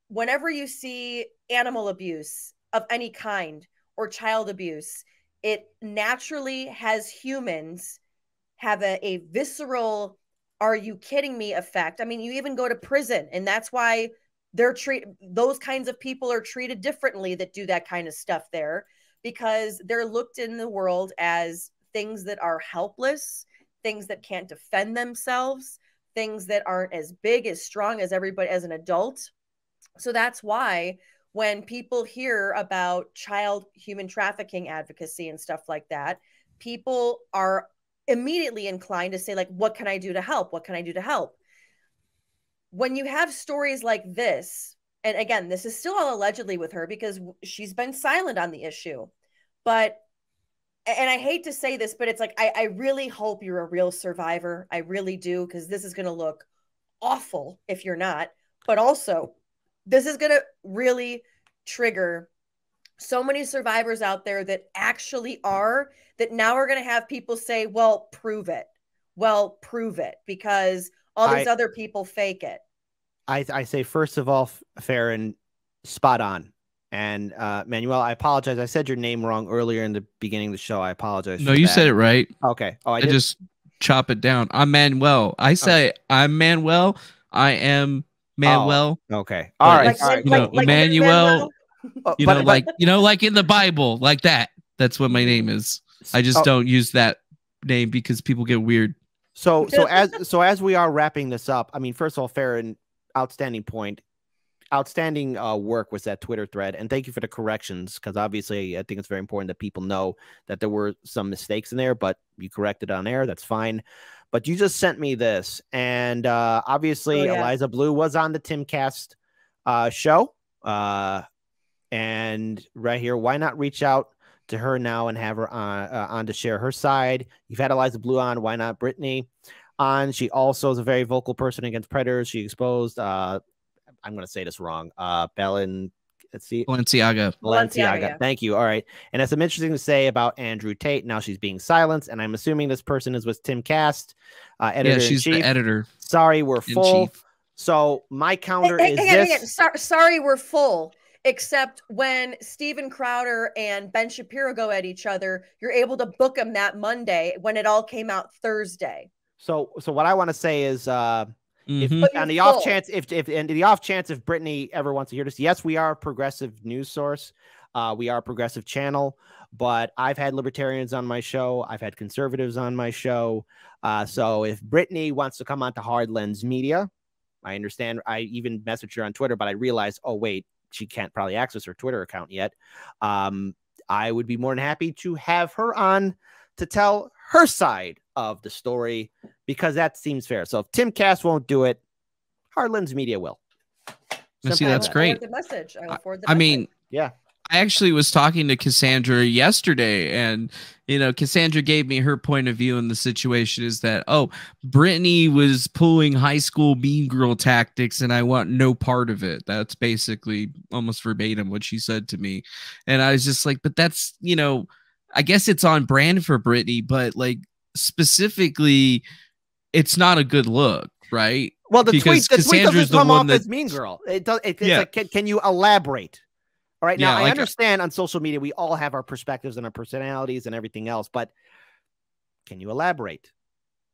Whenever you see animal abuse of any kind or child abuse, it naturally has humans have a visceral, are you kidding me effect. I mean, you even go to prison, and that's why those kinds of people are treated differently that do that kind of stuff there, because they're looked in the world as things that are helpless, things that can't defend themselves, things that aren't as big, as strong as everybody as an adult. So that's why when people hear about child human trafficking advocacy and stuff like that, people are immediately inclined to say, like, what can I do to help? What can I do to help? When you have stories like this, and again, this is still all allegedly with her because she's been silent on the issue, but, and I hate to say this, but it's like, I really hope you're a real survivor. I really do, because this is going to look awful if you're not, but also this is going to really trigger so many survivors out there that actually are, that now are going to have people say, well, prove it. Well, prove it, because all these other people fake it. I say, first of all, Farron, spot on. And Manuel, I apologize. I said your name wrong earlier in the beginning of the show. I apologize. No, you said it right. Okay. Oh, I just chop it down. I'm Manuel. I say I'm Manuel. I am Manuel. Oh, okay. All right. All right. Emmanuel. Like in the Bible, like that. That's what my name is. I just don't use that name because people get weird. So as we are wrapping this up, I mean, first of all, fair and outstanding point. Outstanding work was that Twitter thread, and thank you for the corrections, because obviously I think it's very important that people know that there were some mistakes in there, but you corrected on air. That's fine. But you just sent me this, and obviously Eliza Bleu was on the Timcast show, and right here, why not reach out to her now and have her on to share her side? You've had Eliza Bleu on, why not Brittany on? She also is a very vocal person against predators. She exposed I'm going to say this wrong. Balenciaga. Yeah. Thank you. All right. And that's some interesting to say about Andrew Tate. Now she's being silenced, and I'm assuming this person is with Timcast, editor. Yeah, she's the editor. Sorry, we're full. So my counter is this. Sorry, we're full. Except when Steven Crowder and Ben Shapiro go at each other, you're able to book them that Monday when it all came out Thursday. So what I want to say is, if on the off chance, if Brittany ever wants to hear this, yes, we are a progressive news source. We are a progressive channel, but I've had libertarians on my show. I've had conservatives on my show. So if Brittany wants to come on to Hard Lens Media, I understand. I even messaged her on Twitter, but I realized, oh, wait, she can't probably access her Twitter account yet. I would be more than happy to have her on to tell her side of the story, because that seems fair. So if Timcast won't do it, Hard Lens Media will. See, that's great. I mean, yeah. I actually was talking to Cassandra yesterday, and Cassandra gave me her point of view in the situation is that, Brittany was pulling high school mean girl tactics, and I want no part of it. That's basically almost verbatim what she said to me. And I was just like, but that's, I guess it's on brand for Brittany, but like specifically, it's not a good look, right? Well, the tweet doesn't come off as mean girl. It's like, can you elaborate? All right. Now, I understand on social media, we all have our perspectives and our personalities and everything else, but can you elaborate?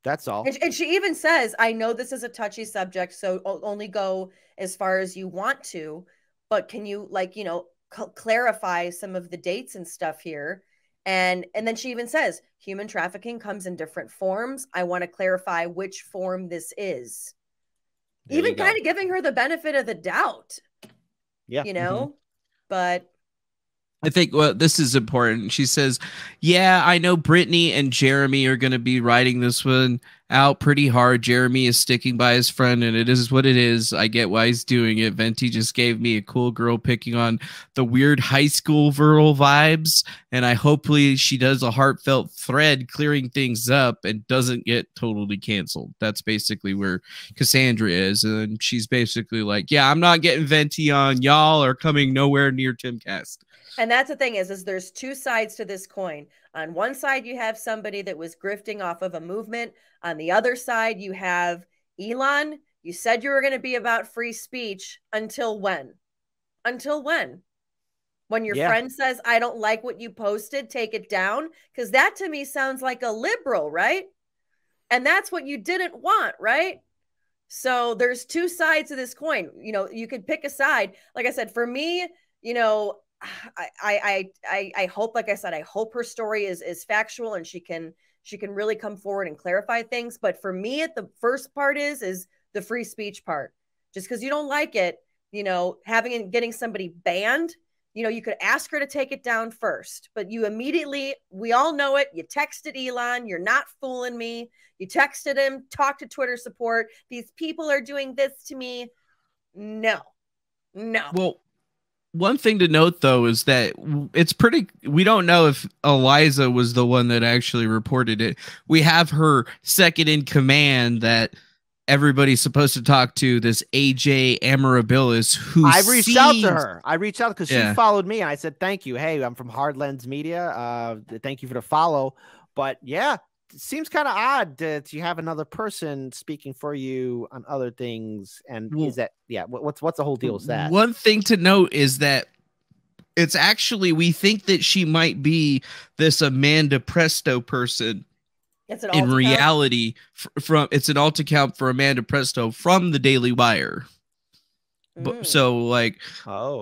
That's all. And she even says, I know this is a touchy subject, so only go as far as you want to, but can you clarify some of the dates and stuff here? And then she even says, human trafficking comes in different forms. I want to clarify which form this is. Even kind of giving her the benefit of the doubt. Yeah. But I think this is important. She says, yeah, I know Brittany and Jeremy are going to be writing this one out pretty hard. Jeremy is sticking by his friend, and it is what it is. I get why he's doing it. Venti just gave me a cool girl picking on the weird high school viral vibes, and hopefully she does a heartfelt thread clearing things up and doesn't get totally canceled. That's basically where Cassandra is, and she's basically like, yeah, I'm not getting Venti on. Y'all are coming nowhere near Timcast. And that's the thing is there's two sides to this coin. On one side, you have somebody that was grifting off of a movement. On the other side, you have Elon. You said you were going to be about free speech. Until when? Until when? When your friend says, I don't like what you posted, take it down? Because that to me sounds like a liberal, right? And that's what you didn't want, right? So there's two sides to this coin. You could pick a side. Like I said, for me, I hope, like I said, I hope her story is factual and she can really come forward and clarify things. But for me, the first part is the free speech part. Just because you don't like it, having and getting somebody banned, you could ask her to take it down first, but you immediately, we all know it. You texted Elon. You're not fooling me. You texted him, talked to Twitter support. These people are doing this to me. No. Well, one thing to note, though, is that we don't know if Eliza was the one that actually reported it. We have her second in command that everybody's supposed to talk to, this AJ Amarabilis, who I reached out to her. I reached out because she followed me, and I said, thank you. Hey, I'm from Hard Lens Media. Thank you for the follow. But yeah, seems kind of odd that you have another person speaking for you on other things. And is that, what's the whole deal with that? One thing to note is that it's actually, we think that she might be this Amanda Presto person. It's an in alt reality, it's an alt account for Amanda Presto from the Daily Wire. So like,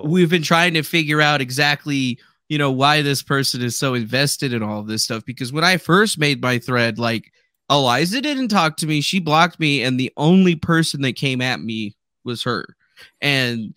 we've been trying to figure out exactly, you know, why this person is so invested in all of this stuff. Because when I first made my thread, like, Eliza didn't talk to me. She blocked me. And the only person that came at me was her. And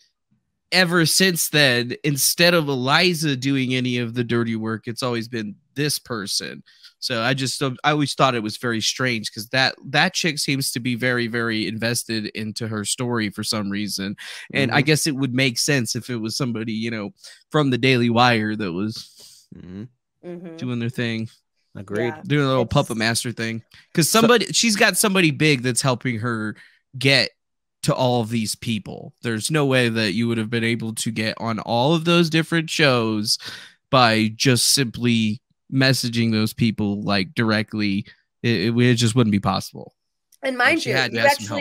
ever since then, instead of Eliza doing any of the dirty work, it's always been this person. So I always thought it was very strange because that chick seems to be very, very invested into her story for some reason. And I guess it would make sense if it was somebody, you know, from the Daily Wire that was doing their thing. Agreed. Doing a little puppet master thing. Because she's got somebody big that's helping her get to all of these people. There's no way that you would have been able to get on all of those different shows by just simply messaging those people like directly. It just wouldn't be possible. And mind you,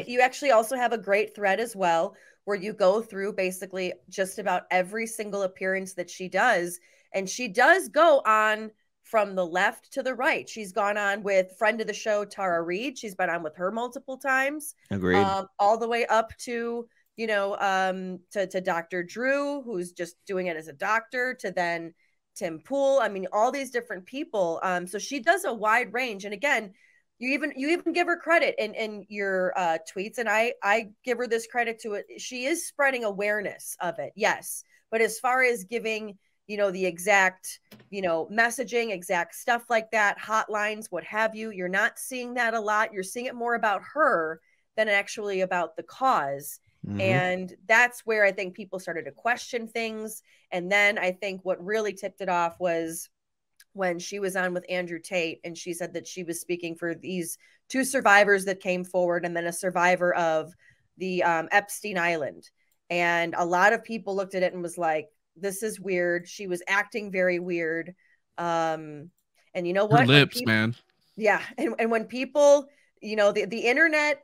you actually also have a great thread as well where you go through basically just about every single appearance that she does, and she does go on from the left to the right. She's gone on with friend of the show Tara Reid. She's been on with her multiple times. Agreed. All the way up to, you know, to Dr. Drew, who's just doing it as a doctor, to then Tim Pool. I mean, all these different people. So she does a wide range. And again, you even give her credit in your tweets, and I give her this credit to it. She is spreading awareness of it, yes. But as far as giving, you know, the exact, you know, messaging, exact stuff like that, hotlines, what have you, you're not seeing that a lot. You're seeing it more about her than actually about the cause. And that's where I think people started to question things. And then I think what really tipped it off was when she was on with Andrew Tate, and she said that she was speaking for these 2 survivors that came forward, and then a survivor of the Epstein Island. And a lot of people looked at it and was like, this is weird. She was acting very weird. And you know what? Her lips, man. Yeah. And when people, you know, the internet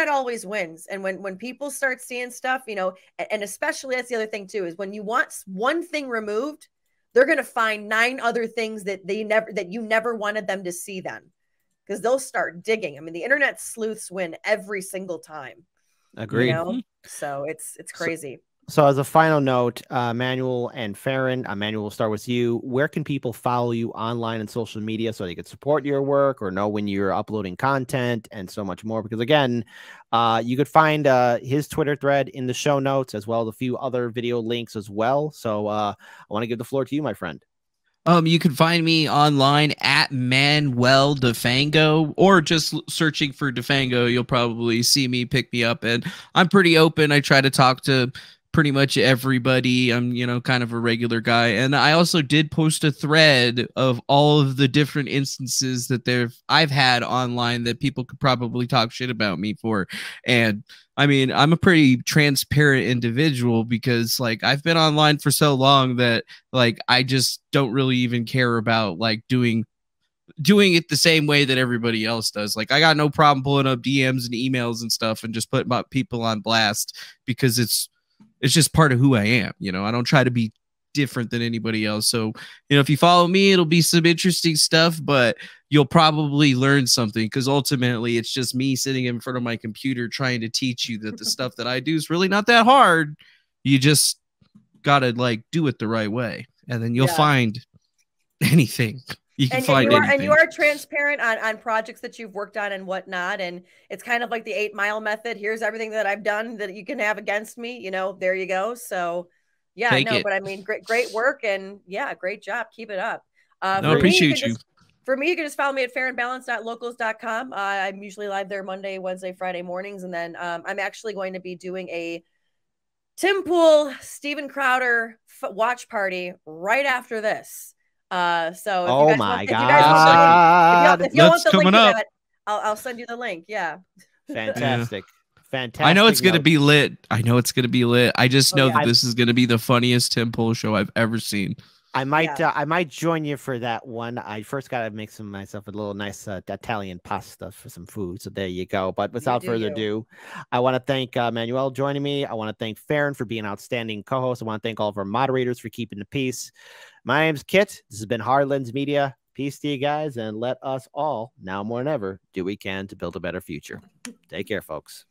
always wins. And when people start seeing stuff, you know, and especially that's the other thing too, is when you want one thing removed, they're going to find 9 other things that you never wanted them to see then, because they'll start digging. I mean, the internet sleuths win every single time. Agreed. You know? So it's crazy. So as a final note, Manuel and Farron, Manuel, we'll start with you. Where can people follow you online and social media so they can support your work or know when you're uploading content and so much more? Because again, you could find his Twitter thread in the show notes, as well as a few other video links as well. So I want to give the floor to you, my friend. You can find me online at Manuel Defango, or just searching for Defango. You'll probably see me, pick me up, and I'm pretty open. I try to talk to pretty much everybody. I'm, you know, kind of a regular guy. And I also did post a thread of all of the different instances that I've had online that people could probably talk shit about me for. And I mean, I'm a pretty transparent individual because like I've been online for so long that like I just don't really even care about like doing it the same way that everybody else does. Like I got no problem pulling up DMs and emails and stuff and just putting my people on blast because it's just part of who I am. You know, I don't try to be different than anybody else. So, you know, if you follow me, it'll be some interesting stuff, but you'll probably learn something because ultimately it's just me sitting in front of my computer trying to teach you that the stuff that I do is really not that hard. You just got to like do it the right way. And then you'll find anything. You can find anything. And you are transparent on projects that you've worked on and whatnot. And it's kind of like the 8 Mile method. Here's everything that I've done that you can have against me. You know, there you go. So yeah, but I mean, great work. And yeah, great job. Keep it up. I appreciate you. For me, you can just follow me at fairandbalance.locals.com. I'm usually live there Monday, Wednesday, Friday mornings. And then I'm actually going to be doing a Tim Pool, Steven Crowder watch party right after this. So if you want the link to that, I'll send you the link. Yeah. Fantastic. Fantastic. I know it's going to be lit. I just know that this is going to be the funniest Tim Pool show I've ever seen. I might join you for that one. I first got to make myself a little nice Italian pasta for some food. So there you go. But without further ado, I want to thank Manuel joining me. I want to thank Farron for being an outstanding co-host. I want to thank all of our moderators for keeping the peace. My name's Kit. This has been Hard Lens Media. Peace to you guys, and let us all, now more than ever, do what we can to build a better future. Take care, folks.